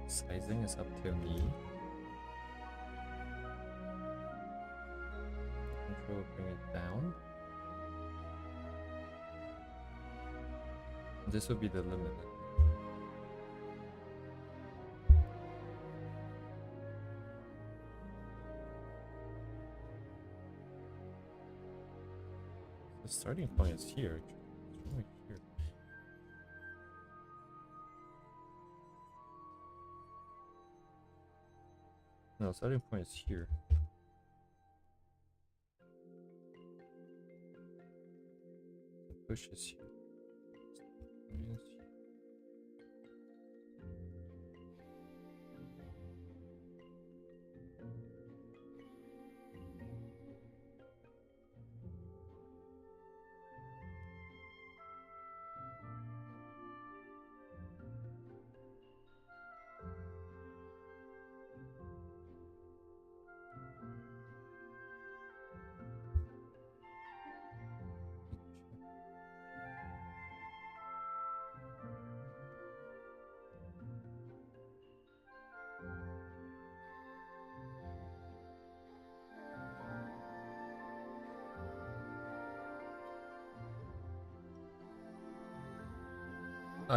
S1: sizing is up to me. Control, bring it down. This would be the limit. The starting point is here. It's right here. No, starting point is here. The push is here.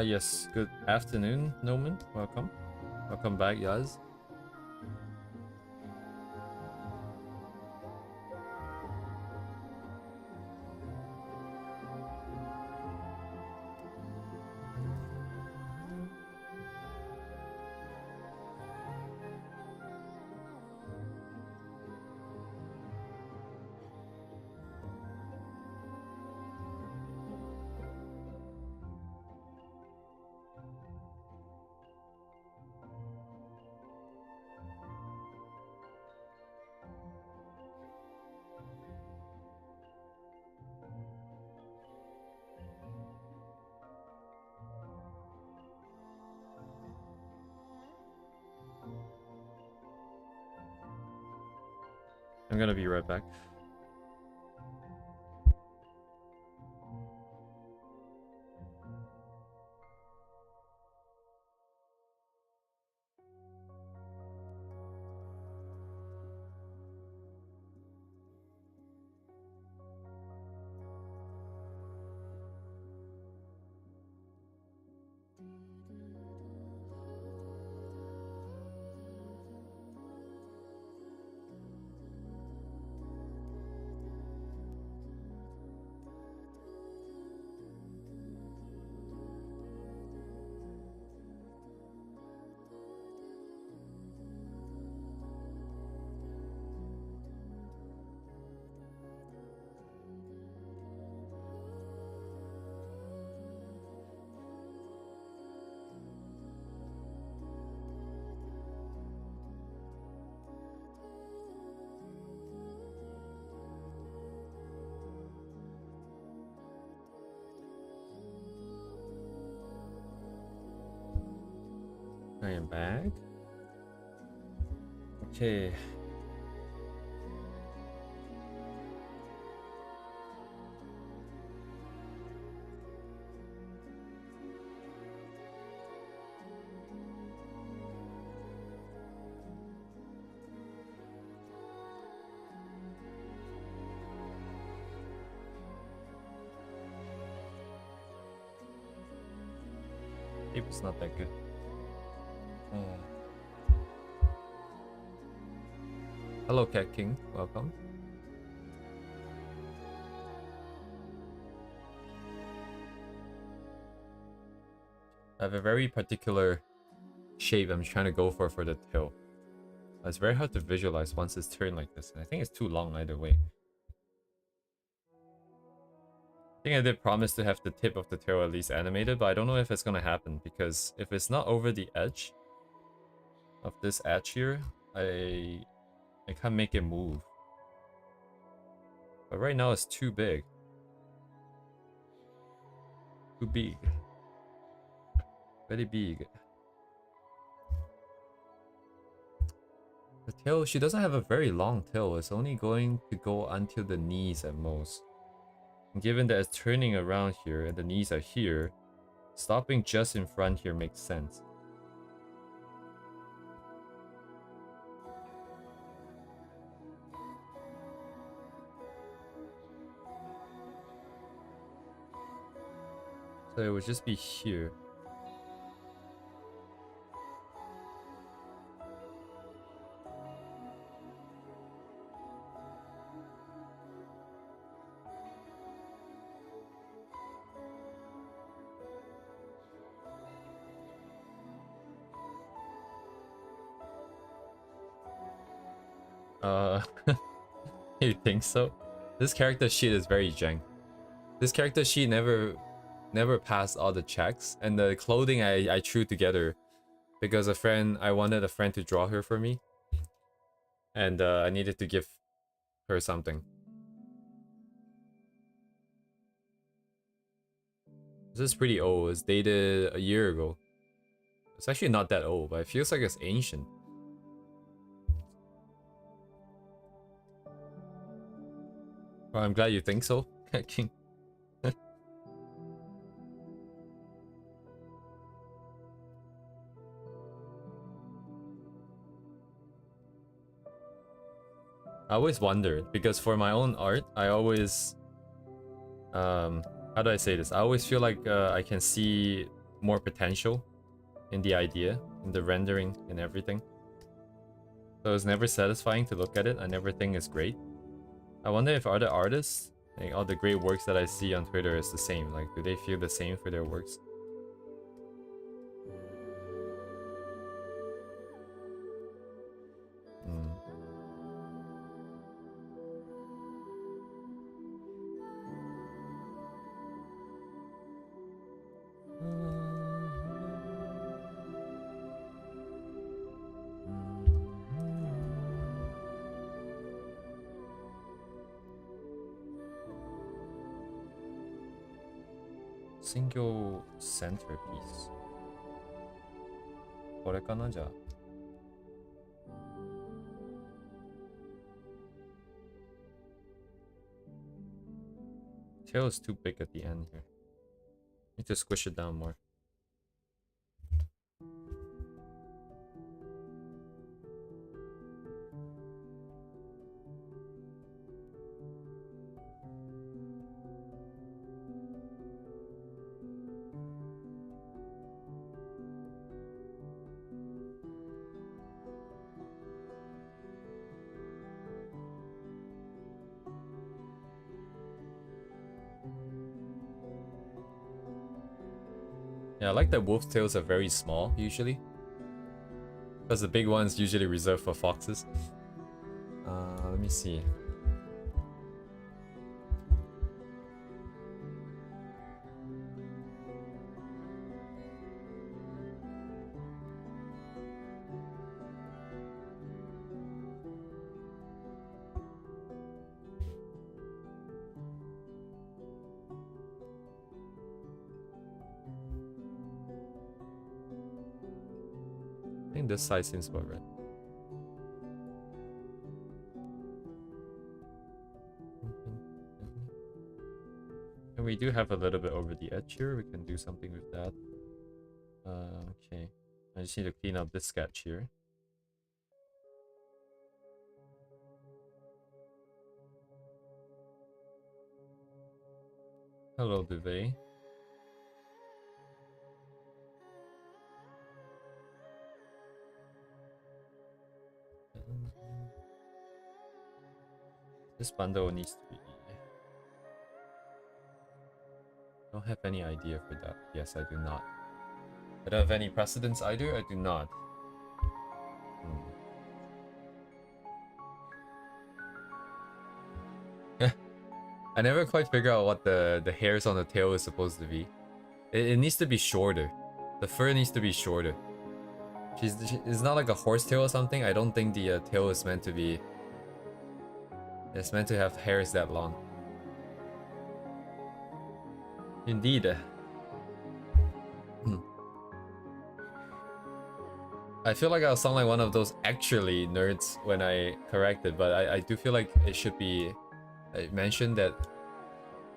S1: Yes, good afternoon, Noman. Welcome. Welcome back, Yaz. I'm gonna be right back. I am back. Okay. shape is not that good. Hello, Cat King. Welcome. I have a very particular shape I'm trying to go for the tail. It's very hard to visualize once it's turned like this. And I think it's too long either way. I think I did promise to have the tip of the tail at least animated, but I don't know if it's gonna happen, because if it's not over the edge of this edge here, I can't make it move. But right now it's too big. Too big. Very big. The tail, she doesn't have a very long tail. It's only going to go until the knees at most. And given that it's turning around here and the knees are here, stopping just in front here makes sense. So it would just be here. You think so? This character sheet is very jank. This character sheet never passed all the checks, and the clothing I threw together because I wanted a friend to draw her for me, and I needed to give her something. This is pretty old. It's dated a year ago. It's actually not that old, but it feels like it's ancient. Well, I'm glad you think so, King. I always wondered, because for my own art, I always... how do I say this? I always feel like I can see more potential in the idea, in the rendering and everything. So it's never satisfying to look at it. I never think it's great. I wonder if other artists, like all the great works that I see on Twitter, is the same. Like, do they feel the same for their works? Single centerpiece. これかな、じゃあ。Tail is too big at the end here. Need to squish it down more. Yeah, I like that wolf tails are very small, usually. Because the big ones usually reserved for foxes. Let me see. I think this side seems about right. And we do have a little bit over the edge here. We can do something with that. Okay. I just need to clean up this sketch here. Hello, Duvet. This bundle needs to be... Don't have any idea for that. Yes, I do not. I don't have any precedence either. I do not. I never quite figure out what the hairs on the tail is supposed to be. It needs to be shorter. The fur needs to be shorter. It's not like a horse tail or something. I don't think the tail is meant to be... It's meant to have hairs that long. Indeed. I feel like I'll sound like one of those actually nerds when I correct it, but I do feel like it should be mentioned that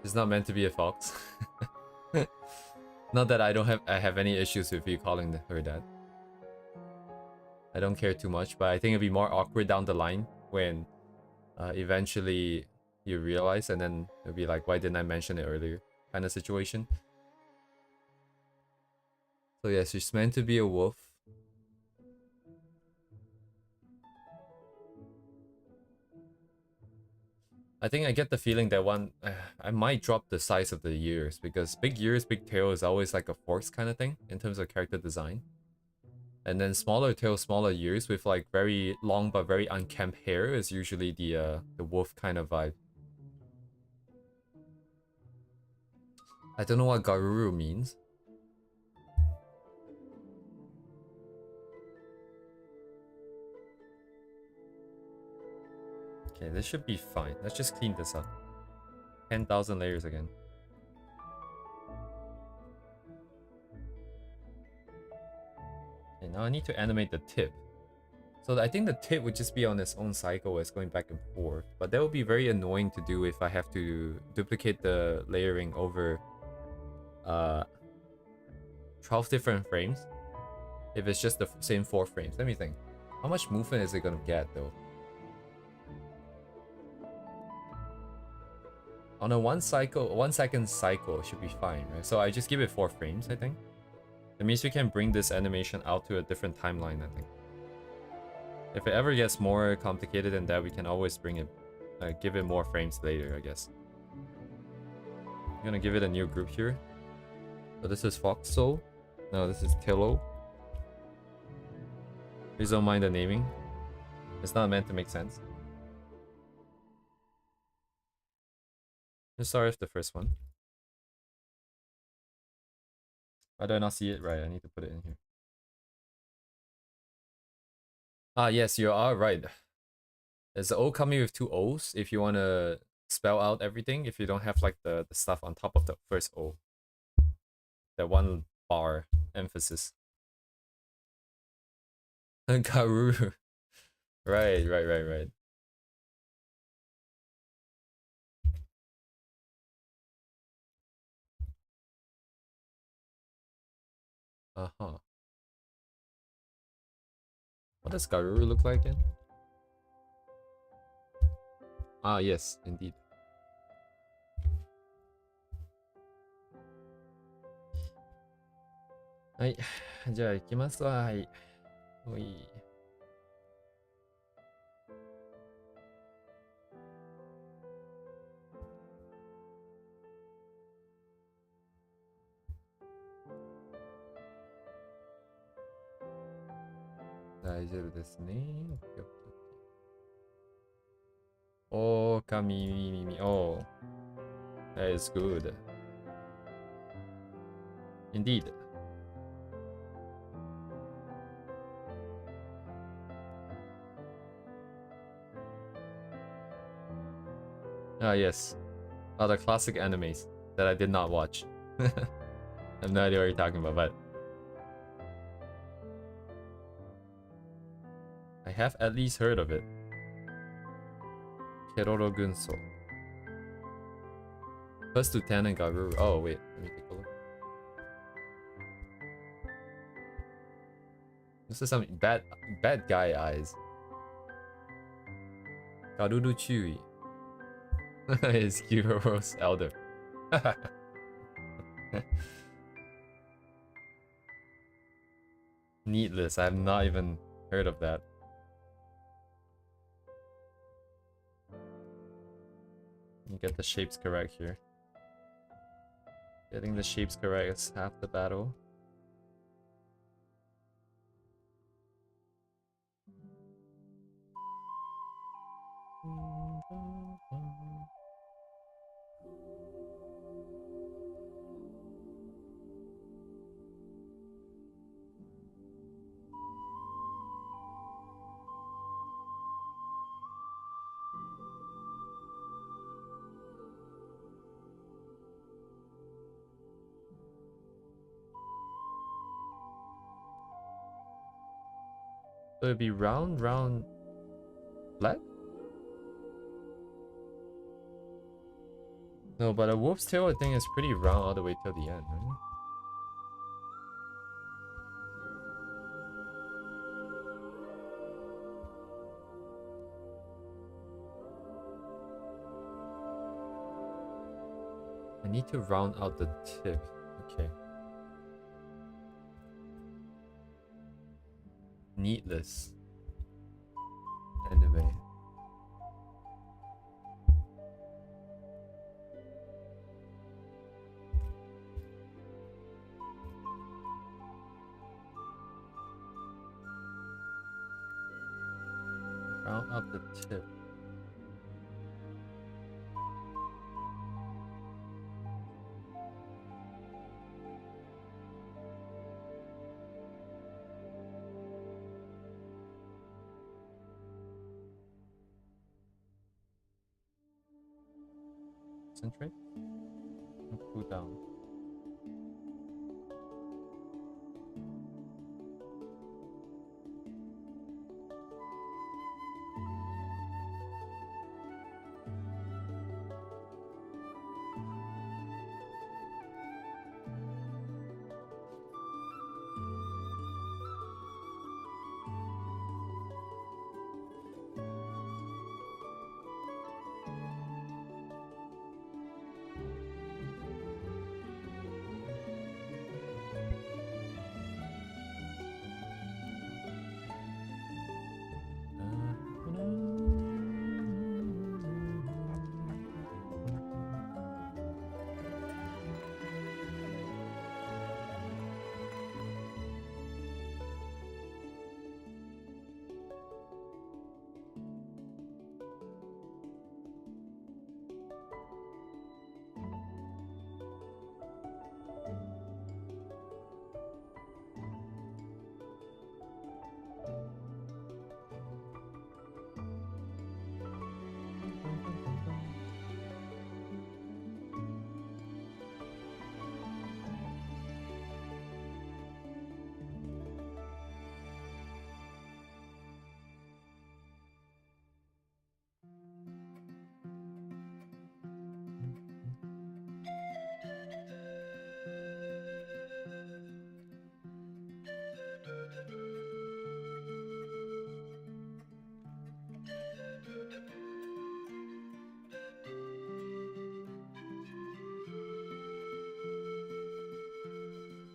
S1: it's not meant to be a fox. Not that I have any issues with you calling her that. I don't care too much, but I think it'd be more awkward down the line when eventually you realize, and then it'll be like, why didn't I mention it earlier? Kind of situation. So yes, she's meant to be a wolf. I think I get the feeling that I might drop the size of the ears, because big ears, big tail is always like a force kind of thing in terms of character design. And then smaller tail, smaller ears with like very long but very unkempt hair is usually the wolf kind of vibe. I don't know what Garuru means. Okay, this should be fine. Let's just clean this up. 10,000 layers again. Okay, now I need to animate the tip. So I think the tip would just be on its own cycle as going back and forth. But that would be very annoying to do if I have to duplicate the layering over 12 different frames. If it's just the same 4 frames. Let me think. How much movement is it gonna get though? On a 1 second cycle, it should be fine, right? So I just give it 4 frames, I think. That means we can bring this animation out to a different timeline, I think. If it ever gets more complicated than that, we can always bring it, give it more frames later, I guess. I'm gonna give it a new group here. So this is Foxo. No, this is Tillo. Please don't mind the naming. It's not meant to make sense. Let's start with the first one. Why do I not see it right? I need to put it in here. Ah, yes, you are right. There's an O coming with 2 O's if you want to spell out everything, if you don't have like the stuff on top of the first O. That 1 bar emphasis. Garuru. Right. Uh-huh. What does Garuru look like again? Ah, yes, indeed. Right. じゃあ行きますわ。はい。おい。大丈夫ですね。Oh, Kami. Oh, that is good. Indeed. Ah, yes. Oh, the classic animes that I did not watch. I have no idea what you're talking about, but I have at least heard of it. Keroro Gunso. First Lieutenant Garuru. Oh, wait. Let me take a look. This is some bad guy eyes. Garuru Chui. Is Kyuro's elder. Needless. I have not even heard of that. get the shapes correct here. Getting the shapes correct is half the battle. So it'd be round, round, flat? No, but a wolf's tail, I think, is pretty round all the way till the end, right? I need to round out the tip. Okay. Needless. Anyway. Round out the tip. Concentrate and cool down.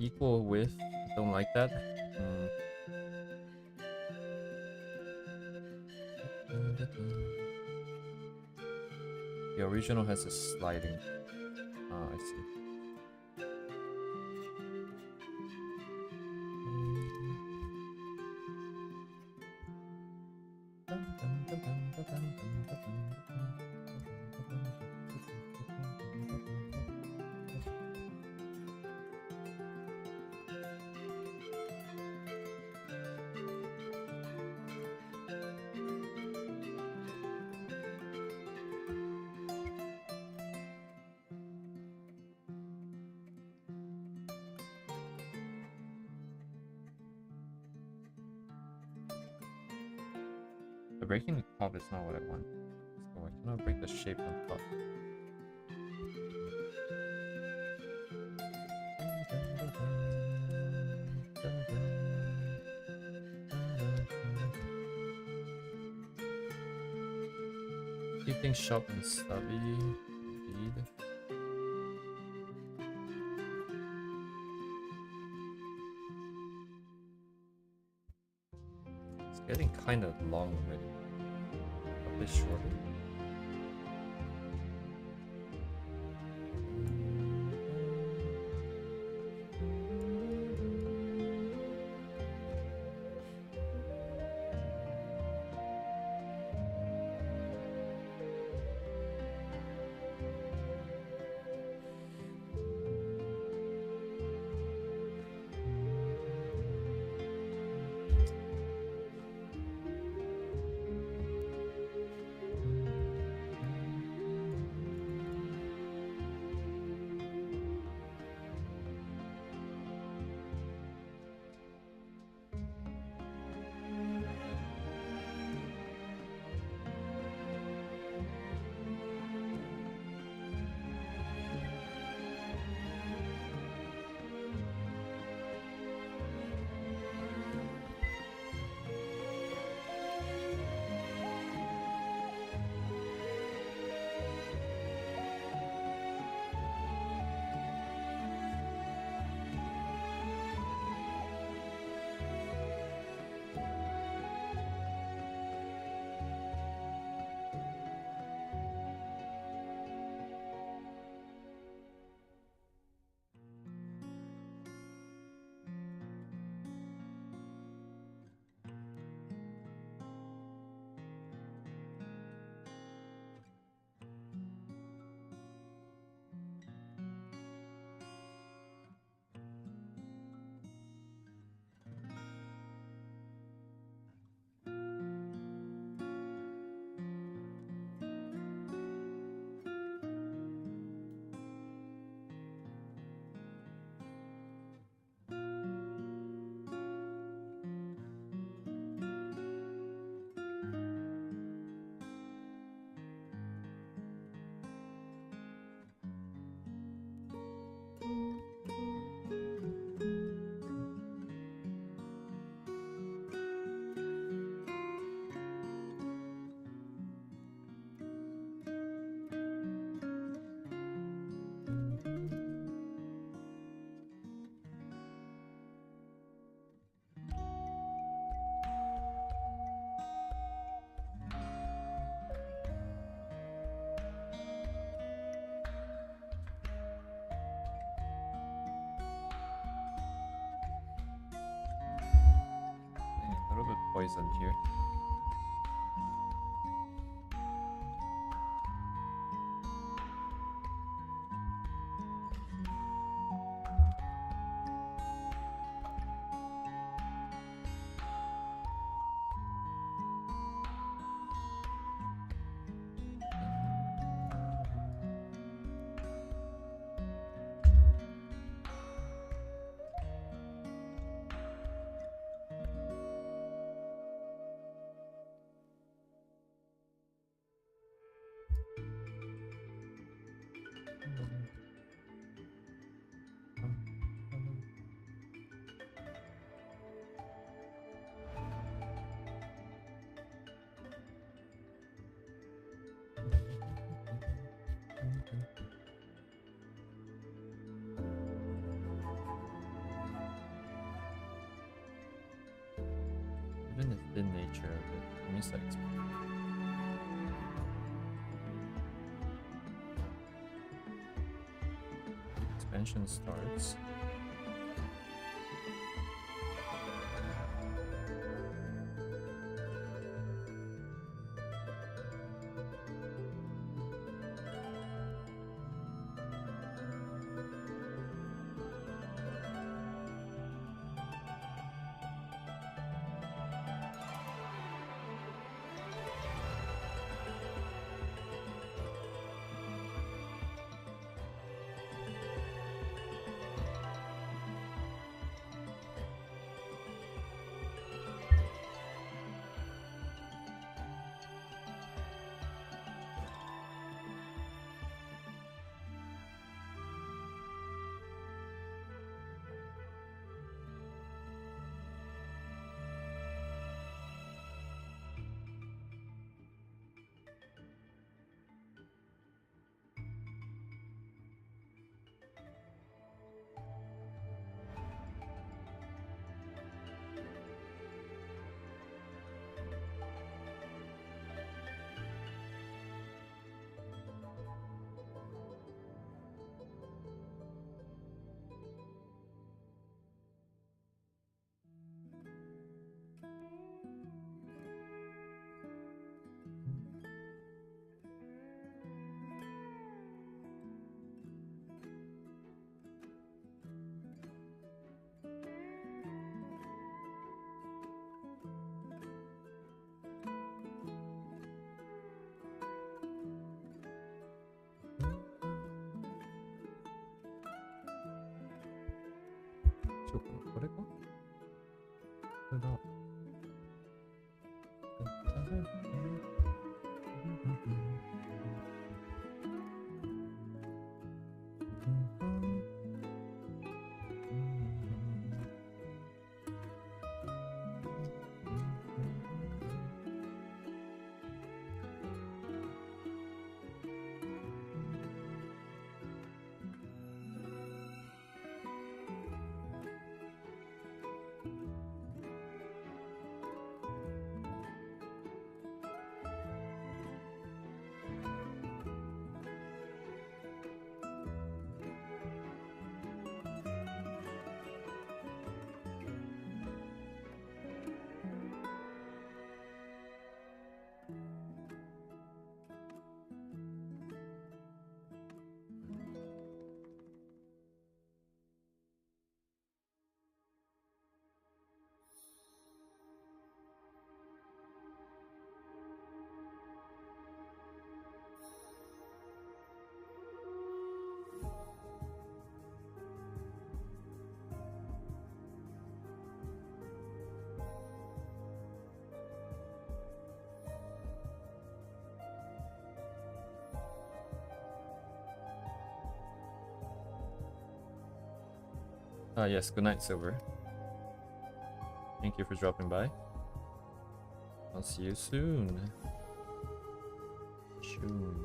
S1: Equal width. Don't like that. The original has a sliding. Ah, I see. Breaking the top is not what I want. So I cannot break the shape on top. Keep things sharp and stubby. Indeed. It's getting kind of long already. A bit shorter. poisoned here. Even the thin nature of it means like expansion starts. Yes, good night, Silver. Thank you for dropping by. I'll see you soon. Soon.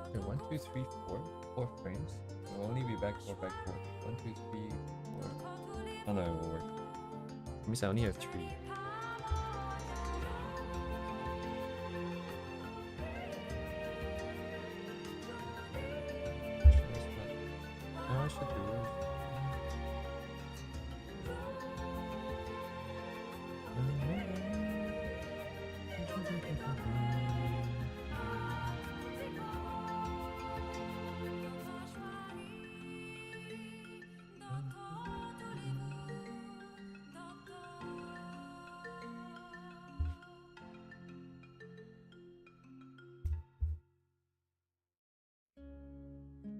S1: Okay, 1, 2, 3, 4. 4 frames. We'll only be back 4 back 4. 1, 2, 3, 4. Oh no, it will work. That means I only have 3. No, I should do it.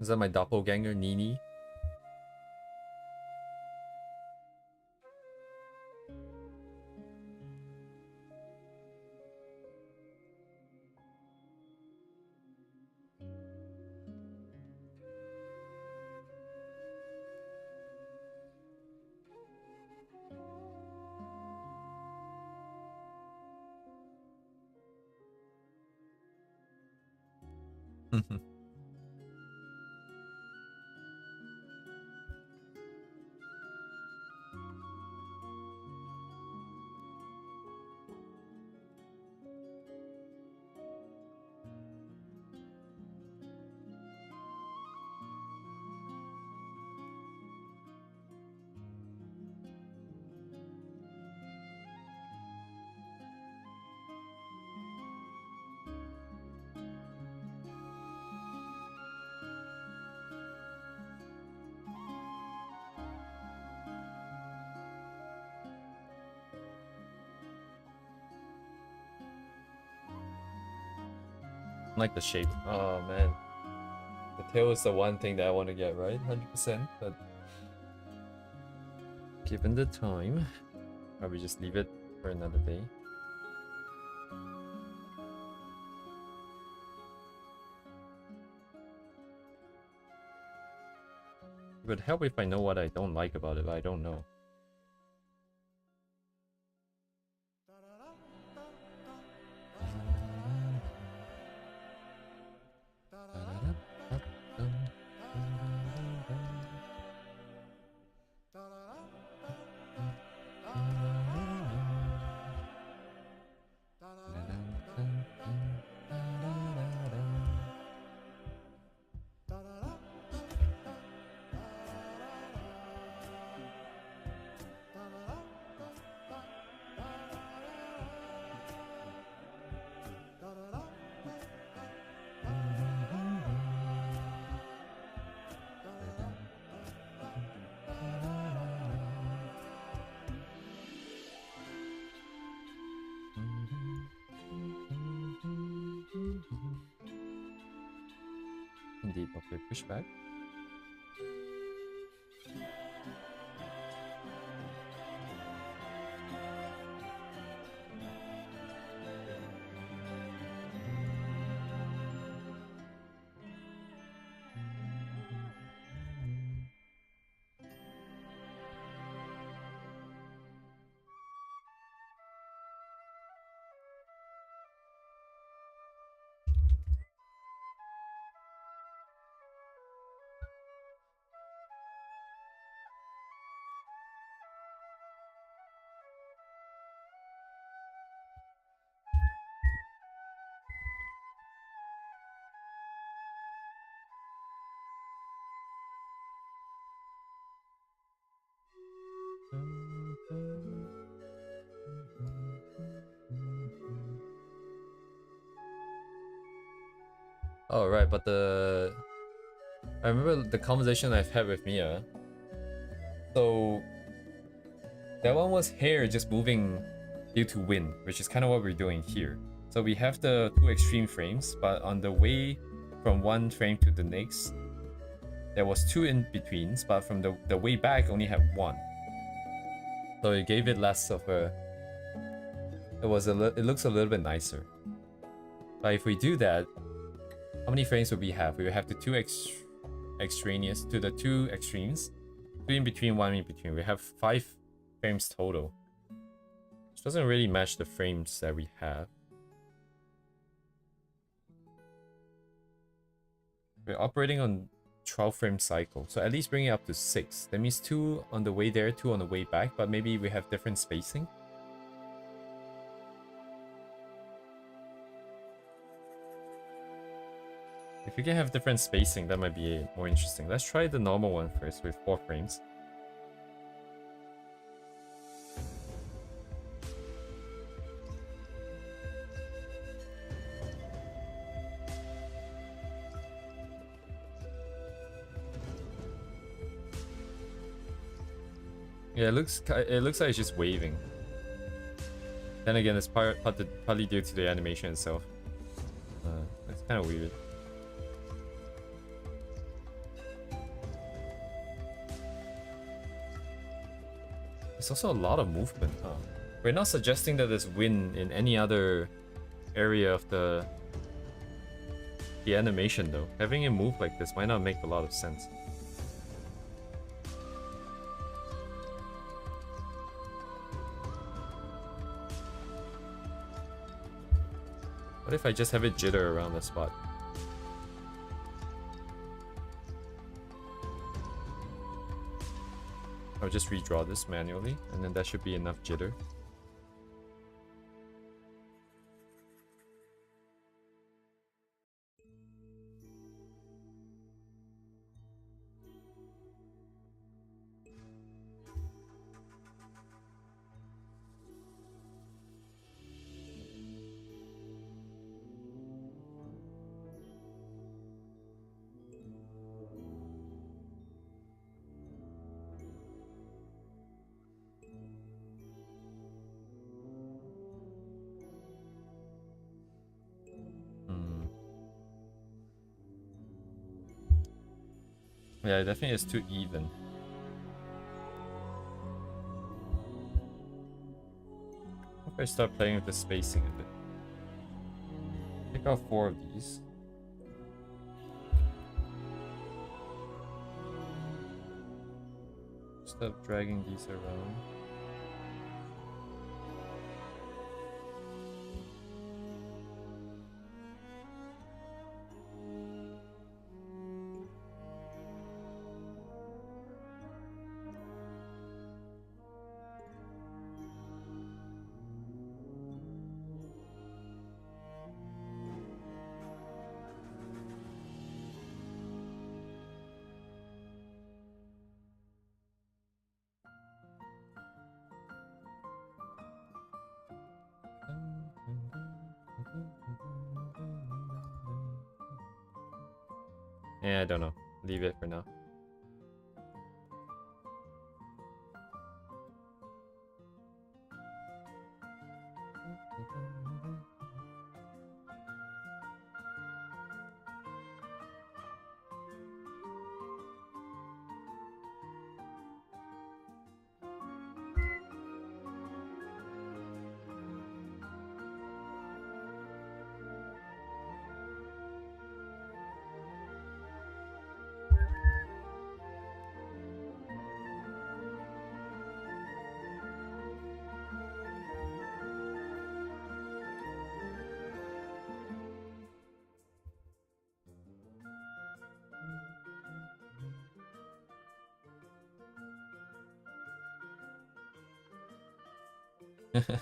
S1: Is that my doppelganger, Nini? Like the shape. Oh man. The tail is the one thing that I want to get right, 100%, but given the time, probably just leave it for another day. It would help if I know what I don't like about it, but I don't know. Indeed, okay, pushback. Oh, right, but I remember the conversation I've had with Mia. So that one was hair just moving due to wind, which is kind of what we're doing here. So we have the 2 extreme frames, but on the way from one frame to the next, there was 2 in betweens, but from the way back only had 1. So it gave it less of a. It looks a little bit nicer. But if we do that, how many frames would we have? We would have the 2 extraneous to the 2 extremes, 2 in between, 1 in between. We have 5 frames total, which doesn't really match the frames that we have. We're operating on 12 frame cycle, so at least bring it up to 6. That means 2 on the way there, 2 on the way back, but maybe we have different spacing. If we can have different spacing, that might be more interesting. Let's try the normal one first with 4 frames. Yeah, it looks like it's just waving. Then again, it's partly due to the animation itself. It's kind of weird. There's also a lot of movement, huh? We're not suggesting that there's wind in any other area of the animation though. Having it move like this might not make a lot of sense. What if I just have it jitter around the spot? I'll just redraw this manually, and then that should be enough jitter. Yeah, it definitely is too even. If I start playing with the spacing a bit. Pick out 4 of these. Stop dragging these around. Yeah, I don't know. Leave it for now.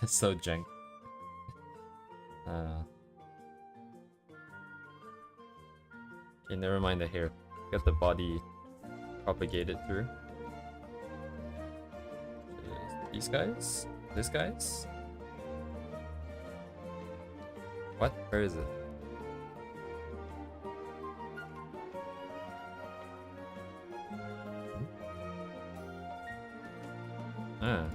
S1: So jank. Okay, never mind the hair. Got the body propagated through. These guys? This guys? What? Where is it? Ah.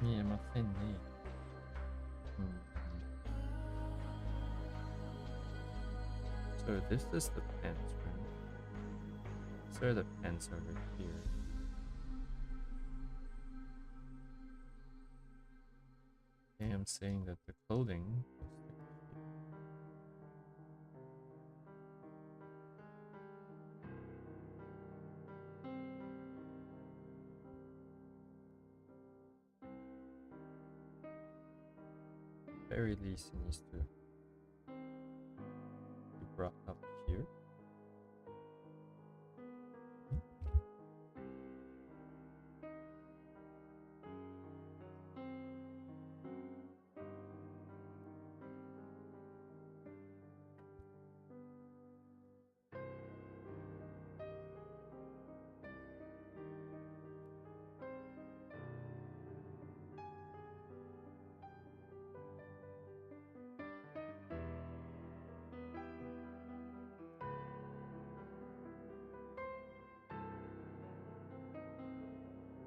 S1: 見えませんね。So this is the pants room. So the pants over here. Okay, I'm saying that the clothing will stick here. Very least it needs to be brought up here.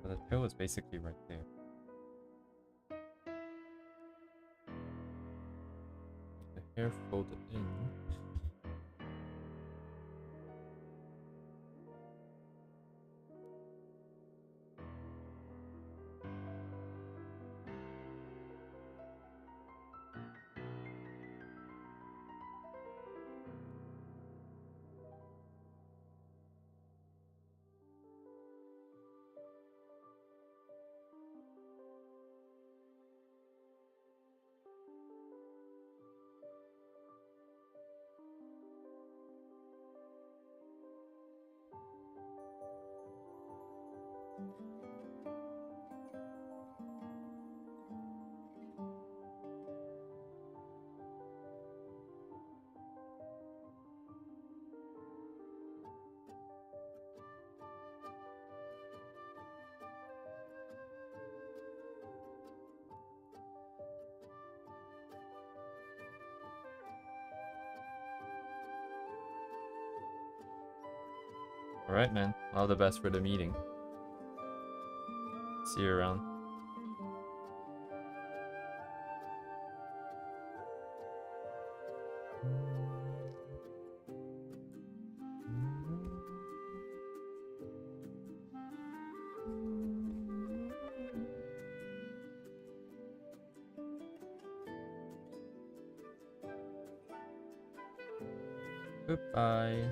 S1: So the tail is basically right there. The hair folded in. Alright, man. All the best for the meeting. See you around. Goodbye.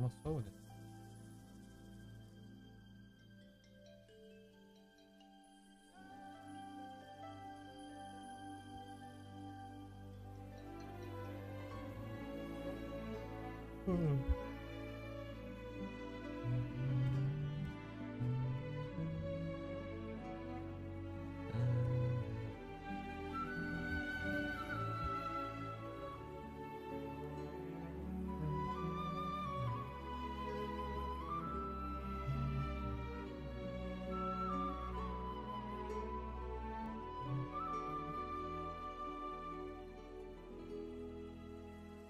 S1: もそうです。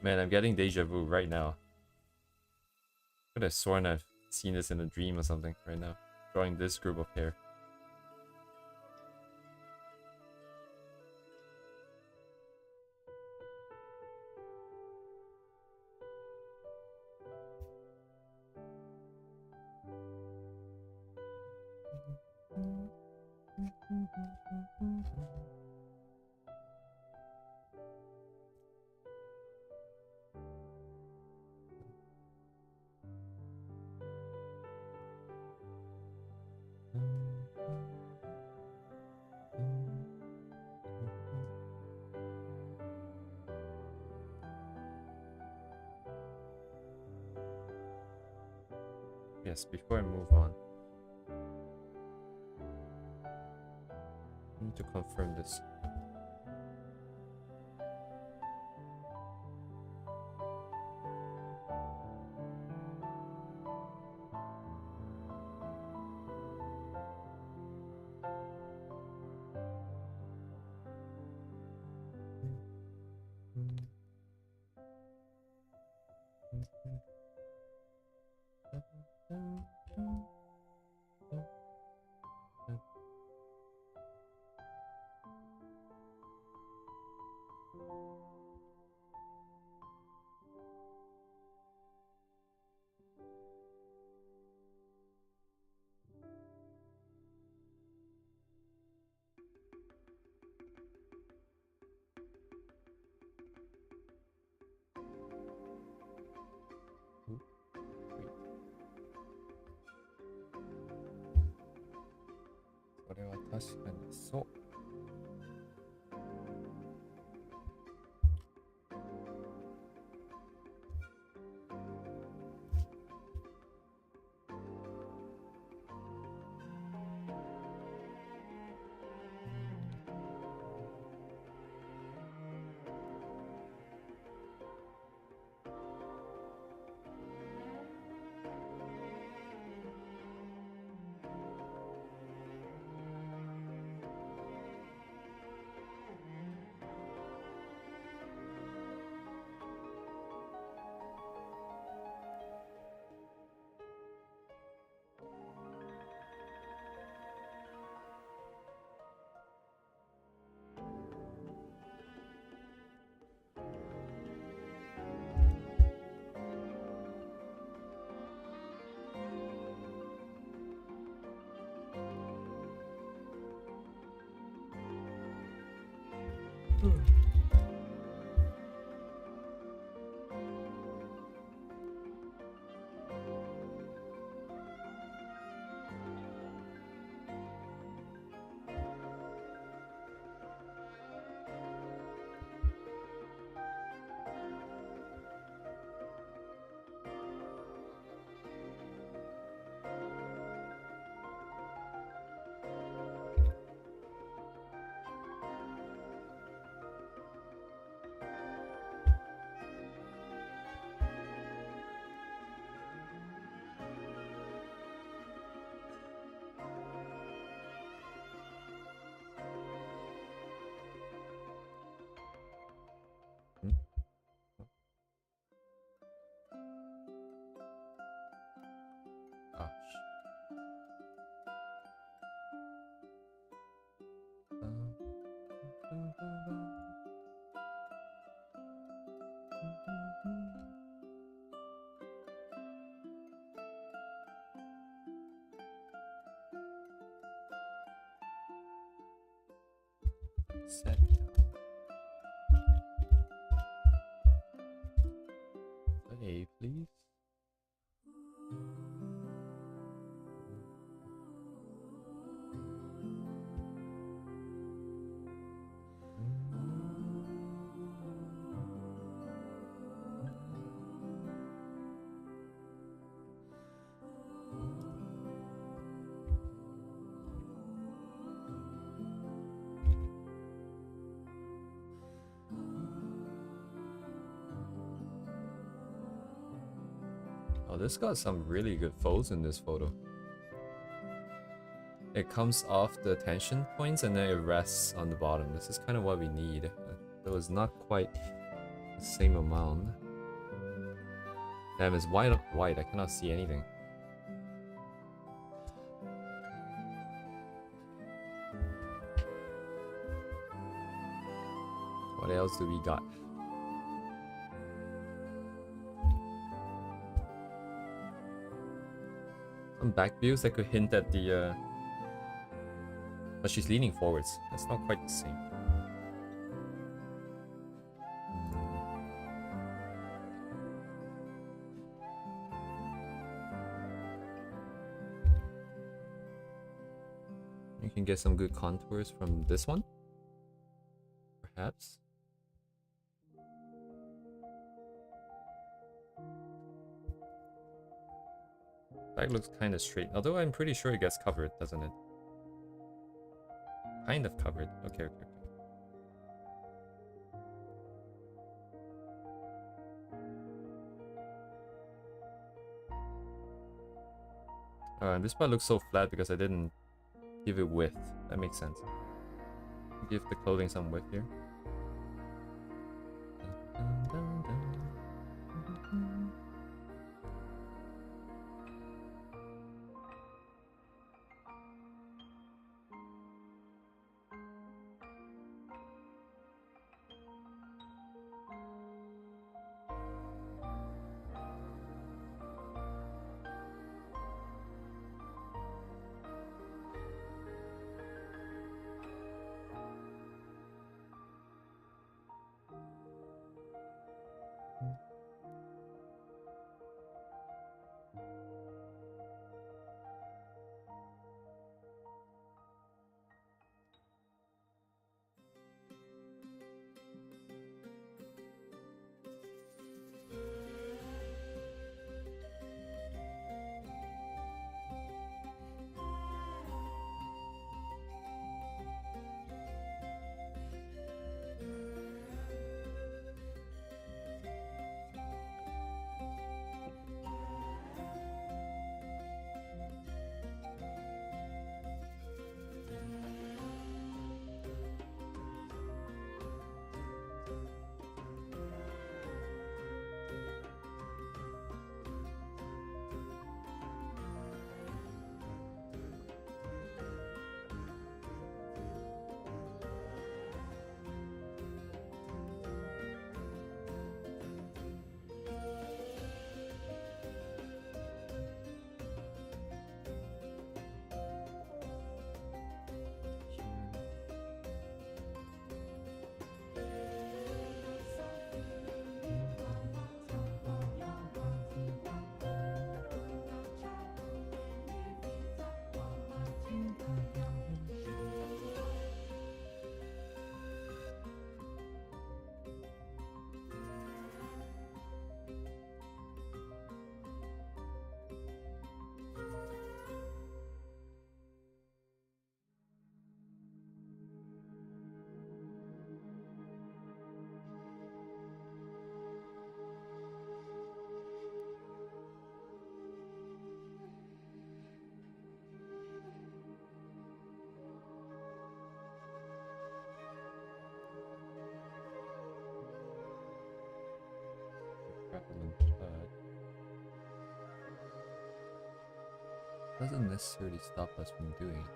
S1: Man, I'm getting deja vu right now. Could have sworn I've seen this in a dream or something right now. Drawing this group of hair. Yes, before I move on, I need to confirm this. Set. A, please. Oh, this got some really good folds in this photo. It comes off the tension points and then it rests on the bottom. This is kind of what we need. It was not quite the same amount. Damn, it's white. I cannot see anything. What else do we got? Some back views that could hint at the... But she's leaning forwards. That's not quite the same. You can get some good contours from this one. Perhaps. Back looks kind of straight. Although I'm pretty sure it gets covered, doesn't it? Kind of covered. Okay. This part looks so flat because I didn't give it width. That makes sense. Give the clothing some width here. Doesn't necessarily stop us from doing it.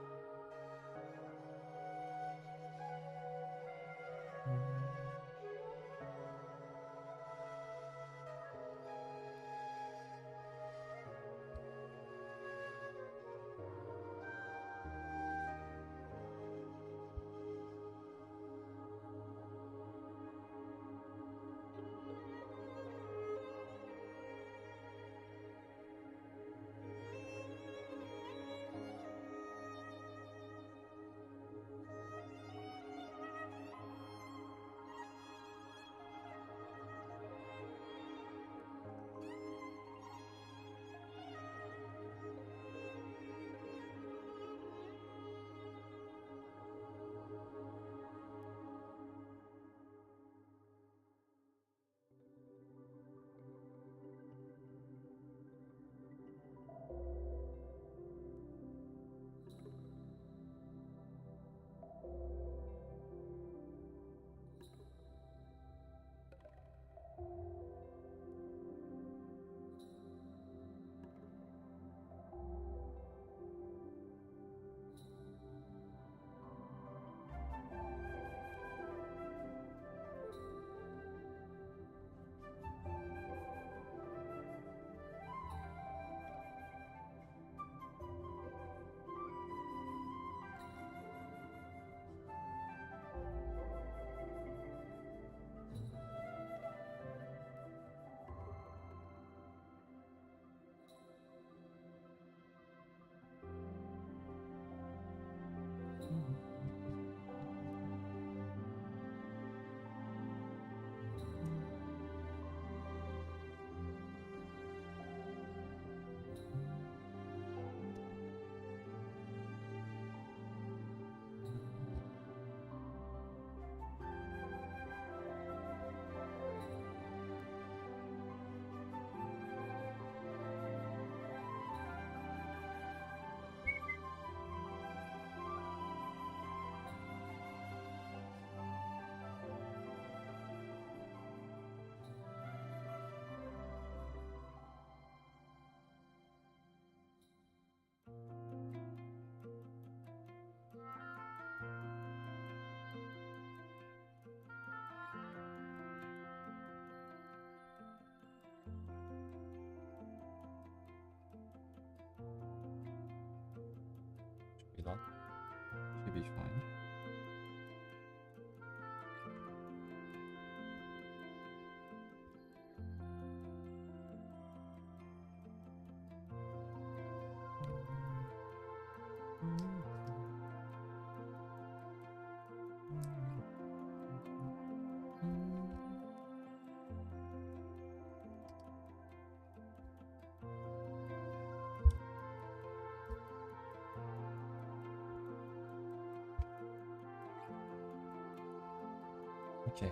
S1: Okay.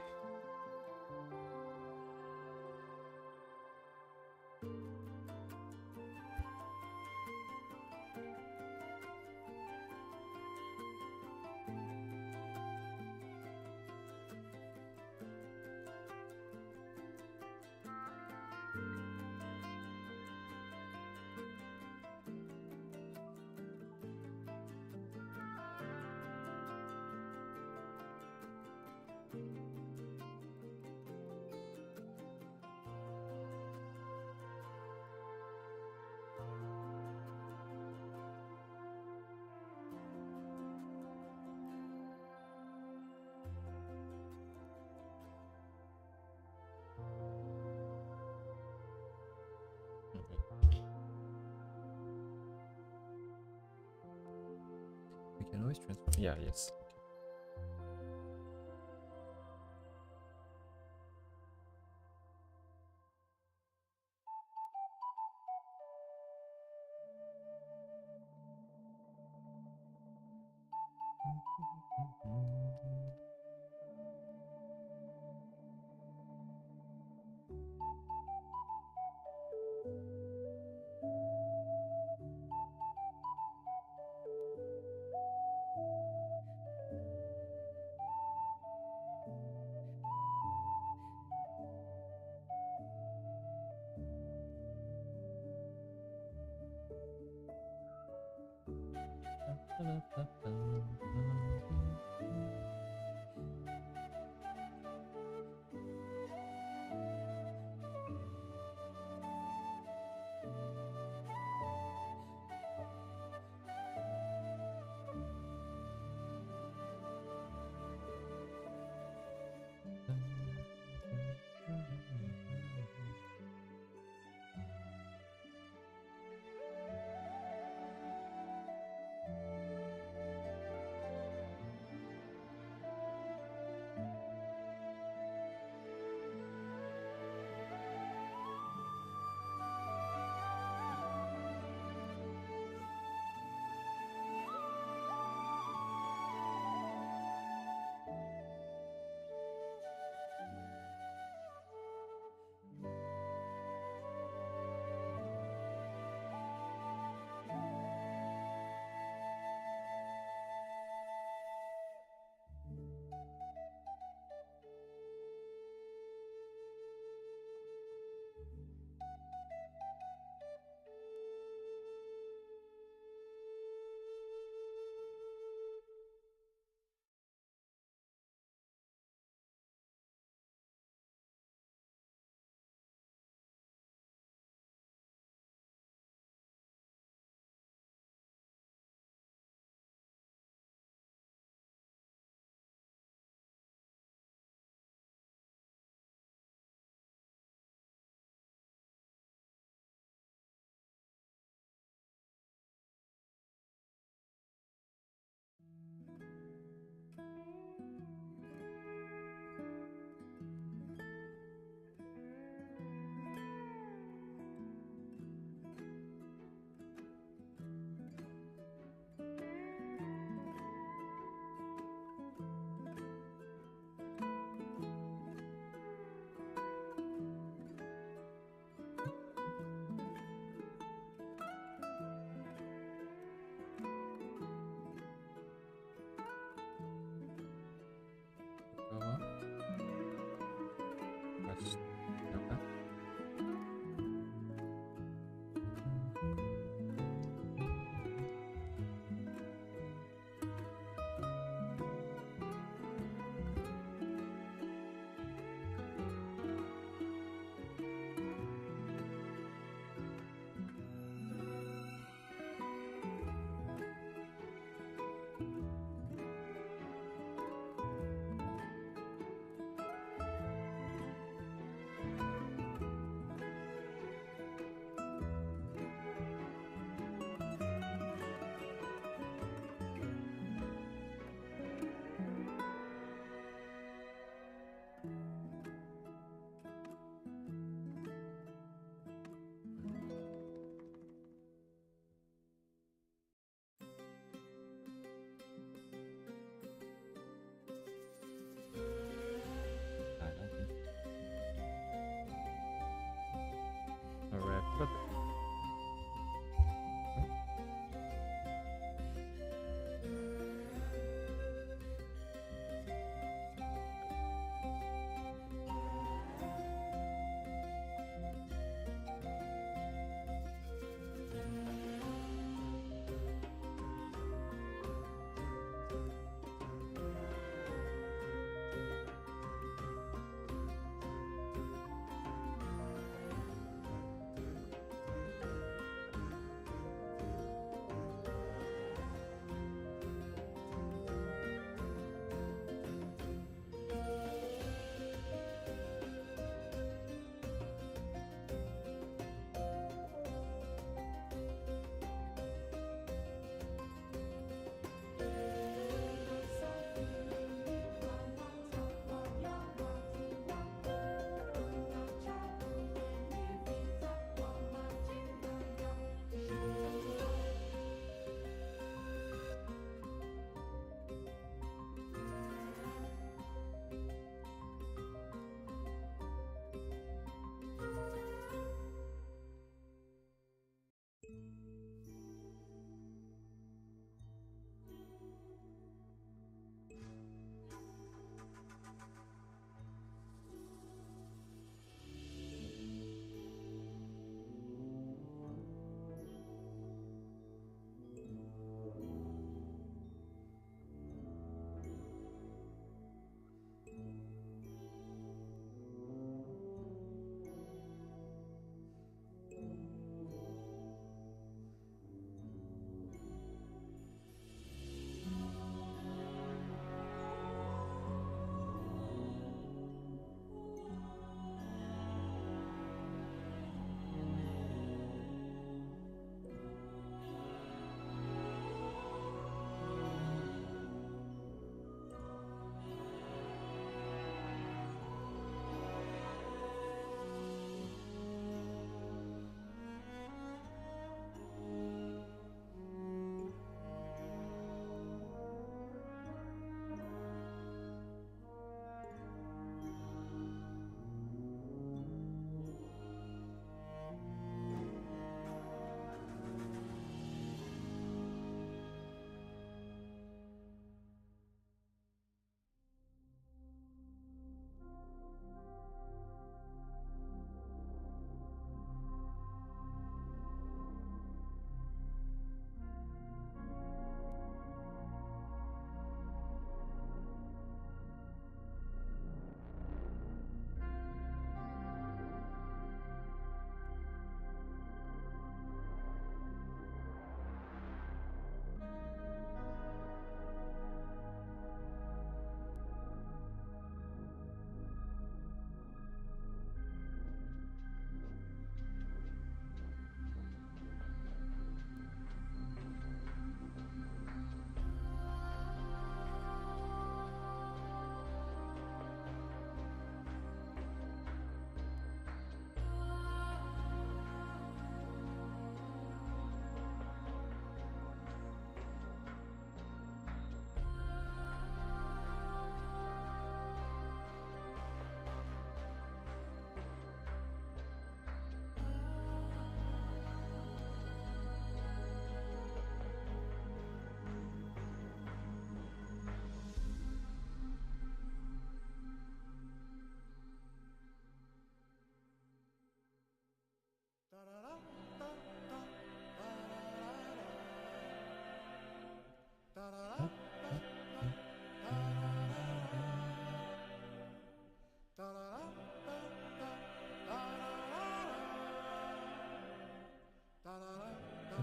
S1: We can always transform. Yeah, yes.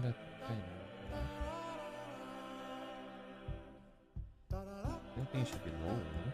S1: that thing. I think it should be lower, no?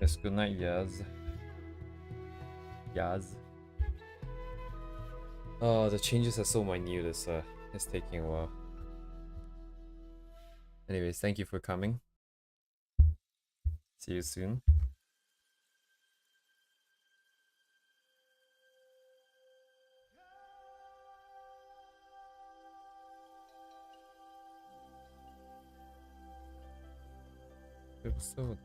S1: Yes, good night, Yaz. Yaz. Oh, the changes are so minute, it's taking a while. Anyways, thank you for coming. See you soon. Episode.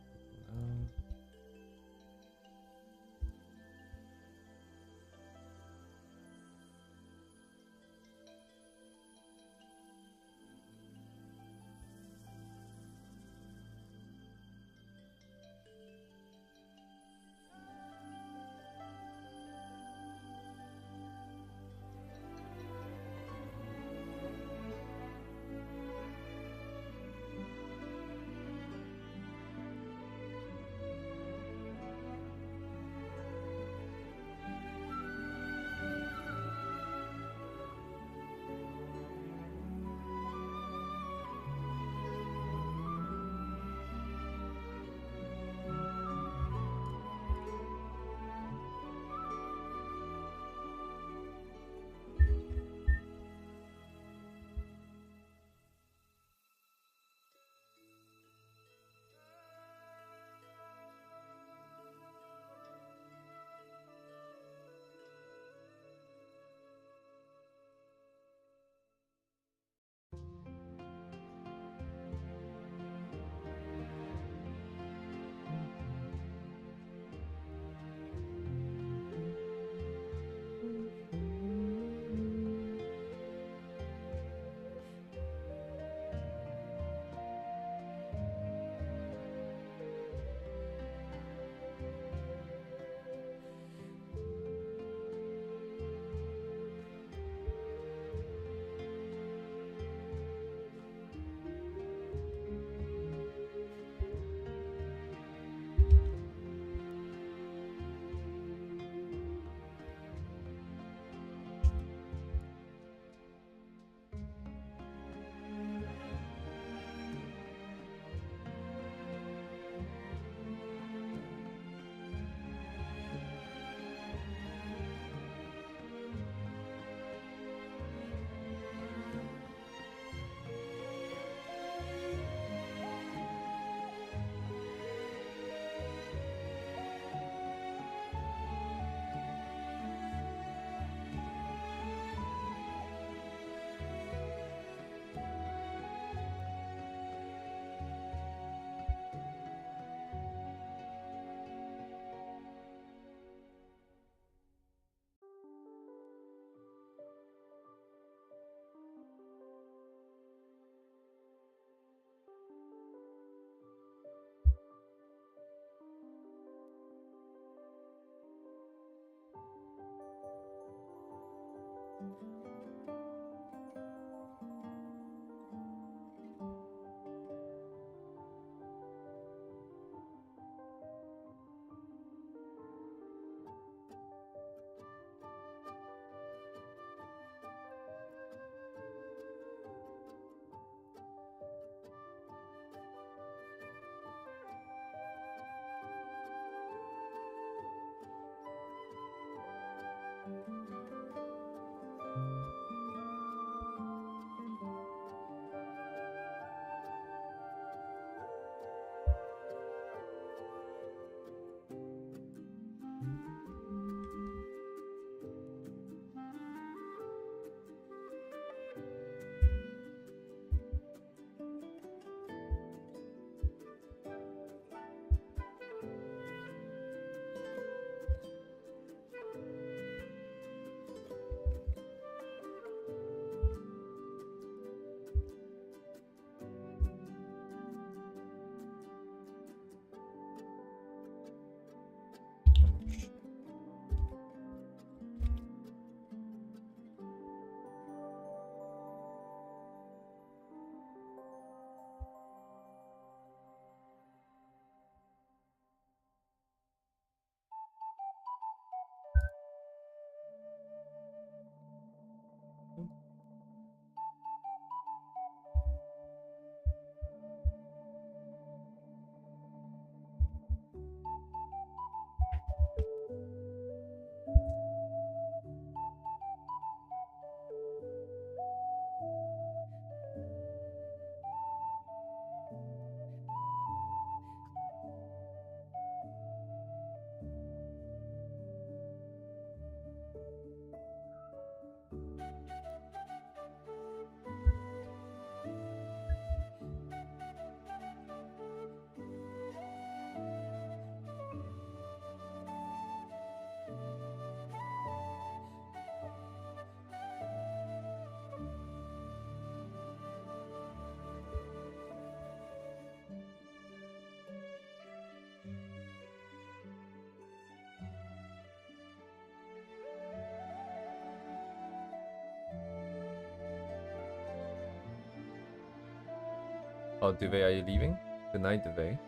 S1: Oh, Duvet, are you leaving? Good night, Duvet.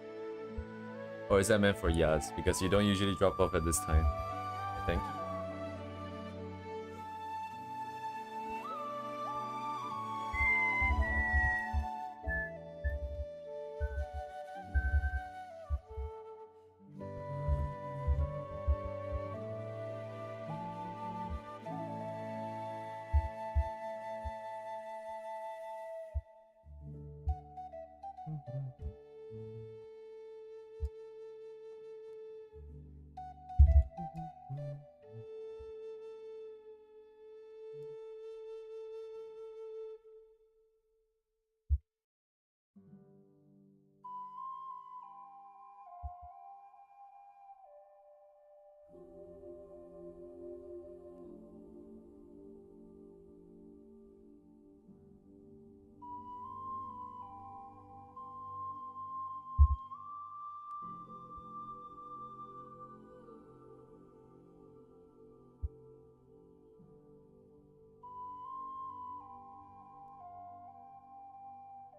S1: Or is that meant for Yaz? Because you don't usually drop off at this time, I think.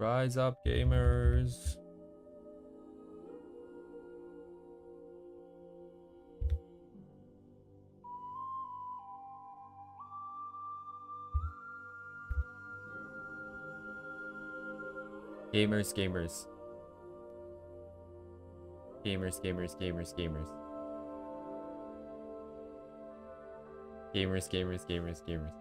S1: Rise up, gamers. Gamers, gamers. Gamers, gamers, gamers, gamers. Gamers, gamers, gamers, gamers.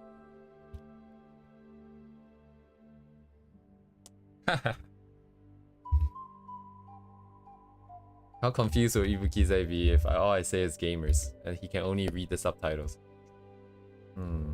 S1: How confused will Ibukize be if all I say is gamers and he can only read the subtitles? Hmm.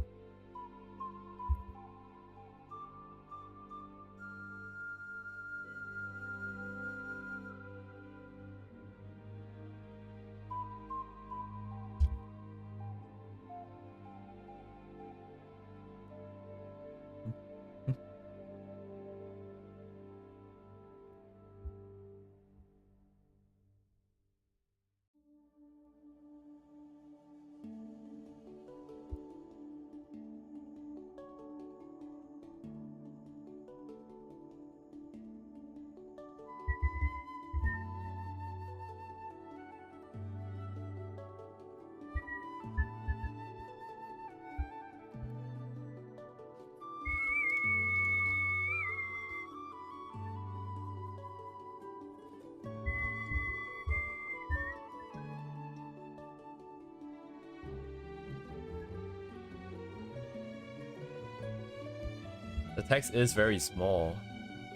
S1: The text is very small,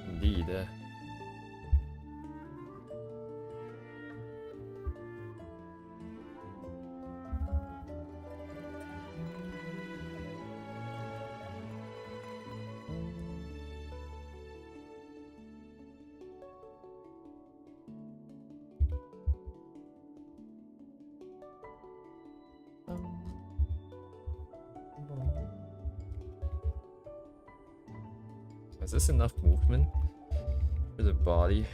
S1: indeed. Is this enough movement for the body?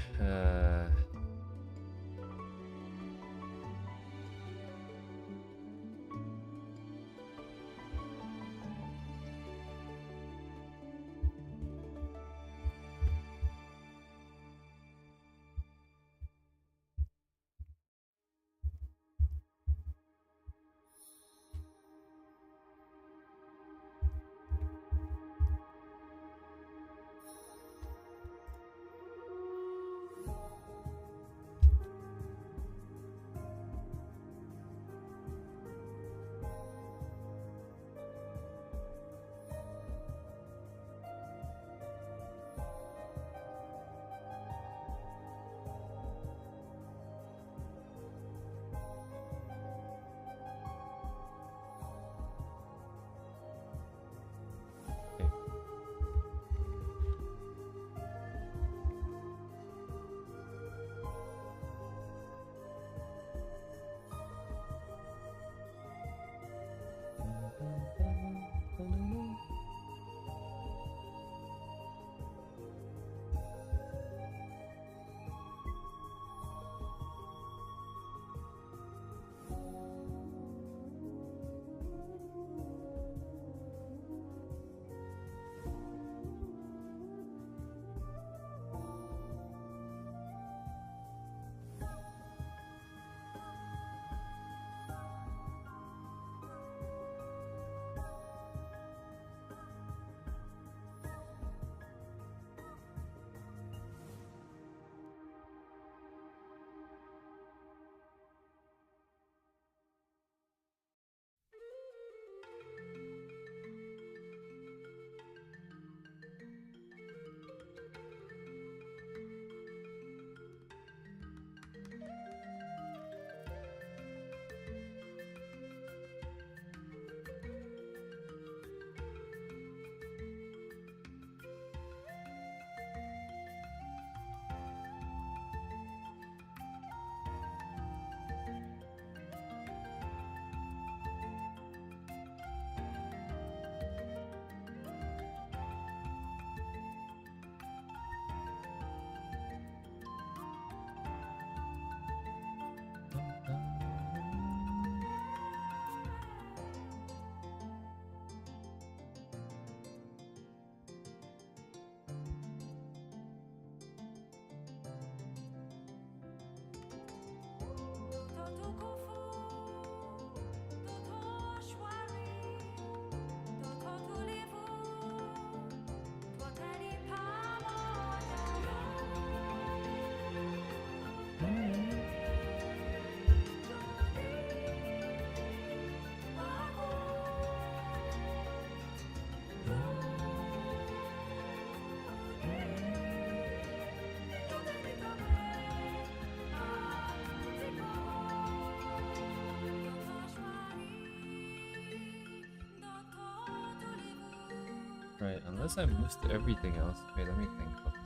S1: Right, unless I moved everything else. Wait, let me think. Focus.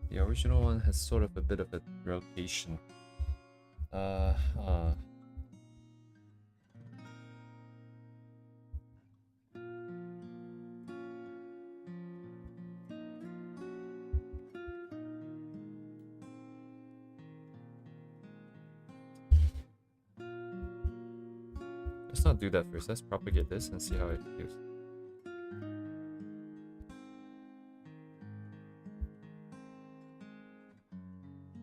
S1: The original one has sort of a bit of a rotation. Huh. Let's not do that first. Let's propagate this and see how it feels.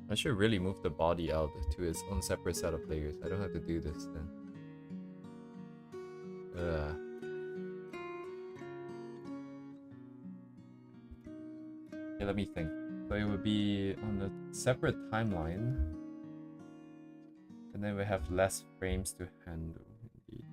S1: I should really move the body out to its own separate set of layers. I don't have to do this then. Okay, let me think. So it would be on a separate timeline. And then we have less frames to handle. Indeed.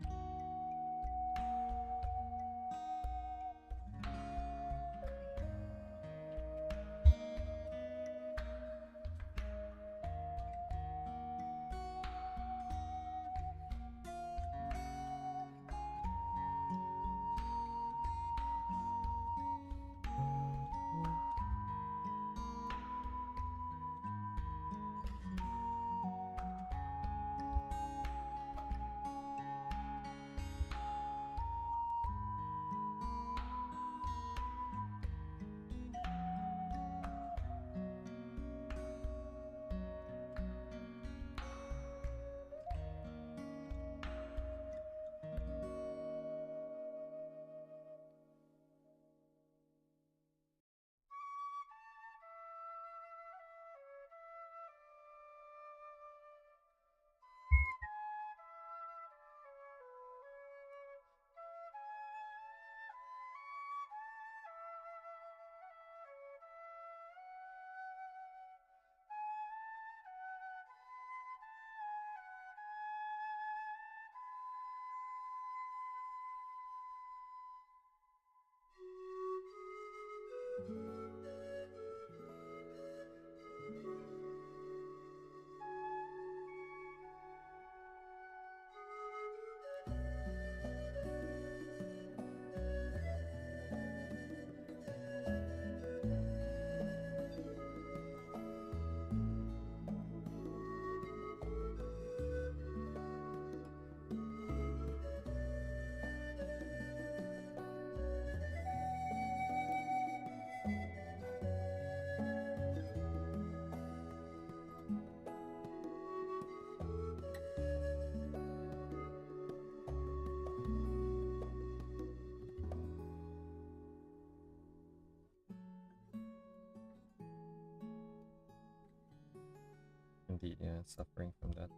S1: Indeed, yeah, suffering from that.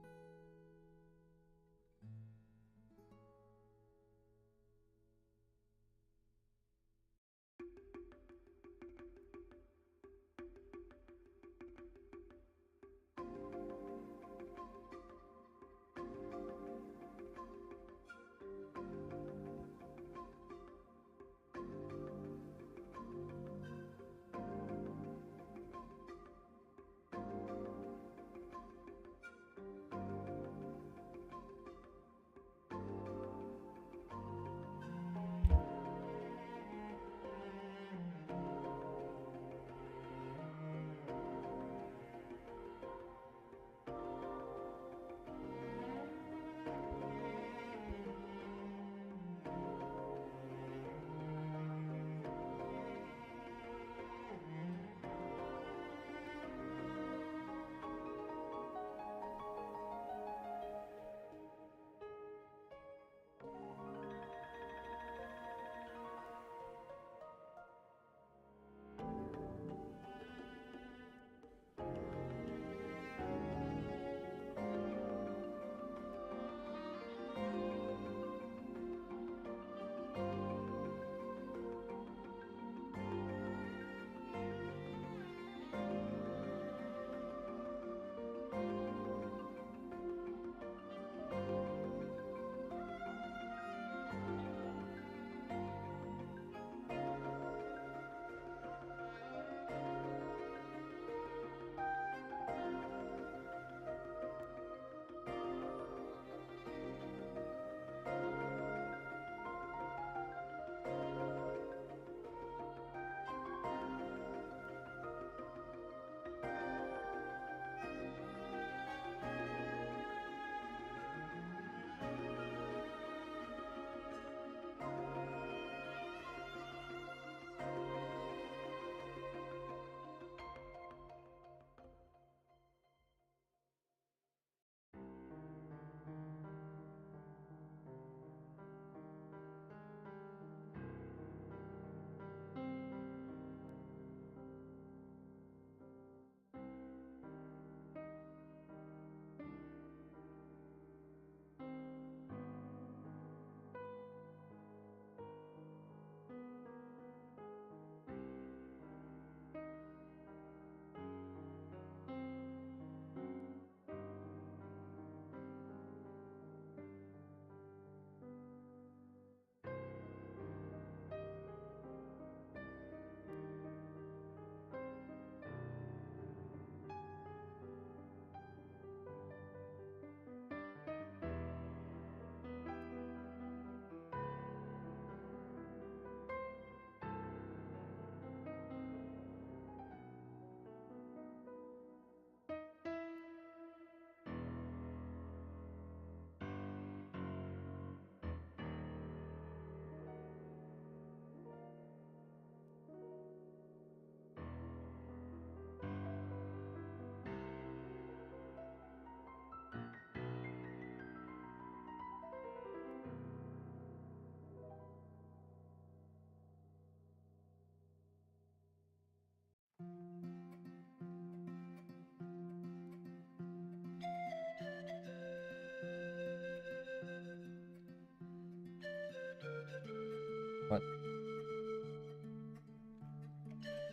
S1: What?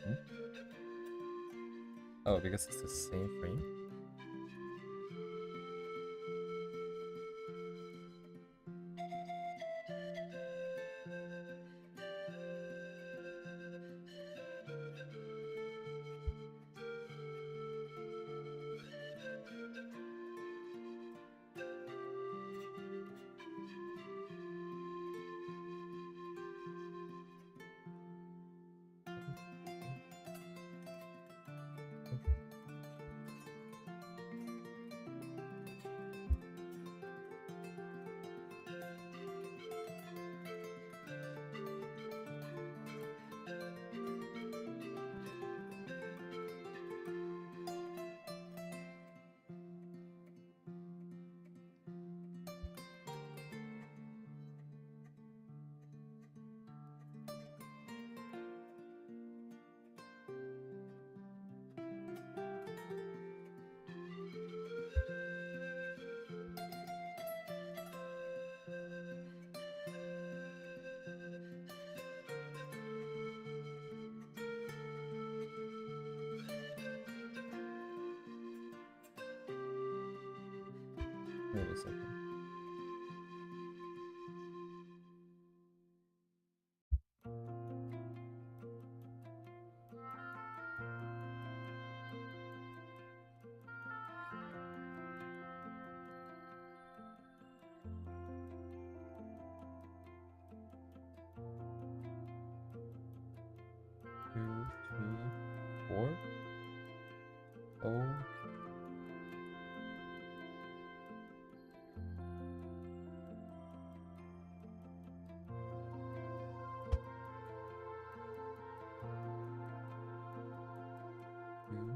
S1: Hmm? Oh, because it's the same frame? Wait a second. Two, three, four. Oh. Two,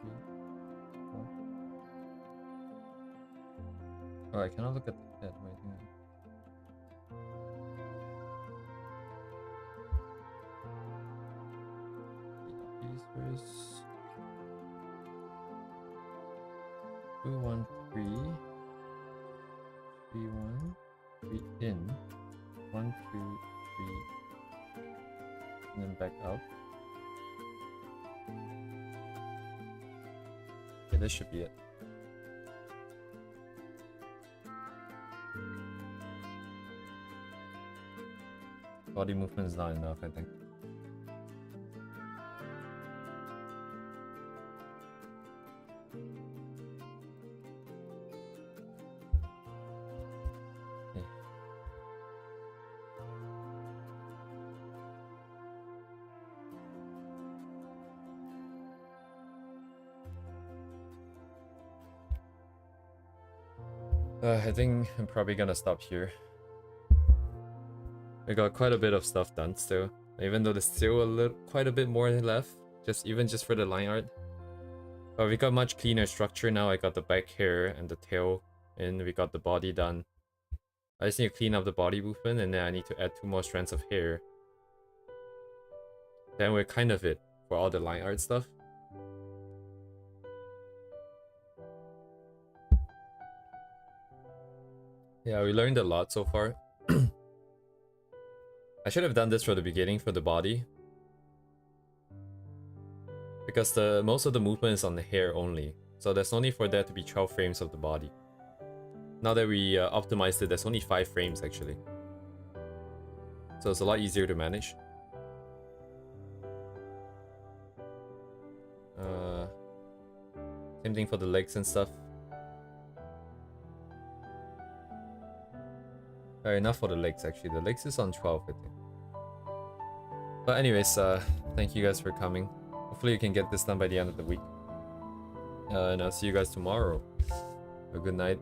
S1: three, four. Oh, I cannot look at the head. Wait, hang on. These first. 2, 1, 3. 3, 1. 3 in. 1, 2, 3. And then back out. Okay, this should be it. Body movement is not enough, I think. Okay. I think I'm probably gonna stop here. We got quite a bit of stuff done still, even though there's still quite a bit more left, just for the line art. But we got much cleaner structure now. I got the back hair and the tail, and we got the body done. I just need to clean up the body movement, and then I need to add 2 more strands of hair. Then we're kind of it for all the line art stuff. Yeah, we learned a lot so far. I should have done this for the beginning for the body, because most of the movement is on the hair only, so there's only for there to be 12 frames of the body. Now that we optimized it, there's only 5 frames actually, so it's a lot easier to manage. Same thing for the legs and stuff. Enough for the legs actually. The legs is on 12, I think. But anyways, thank you guys for coming. Hopefully you can get this done by the end of the week. And I'll see you guys tomorrow. Have a good night.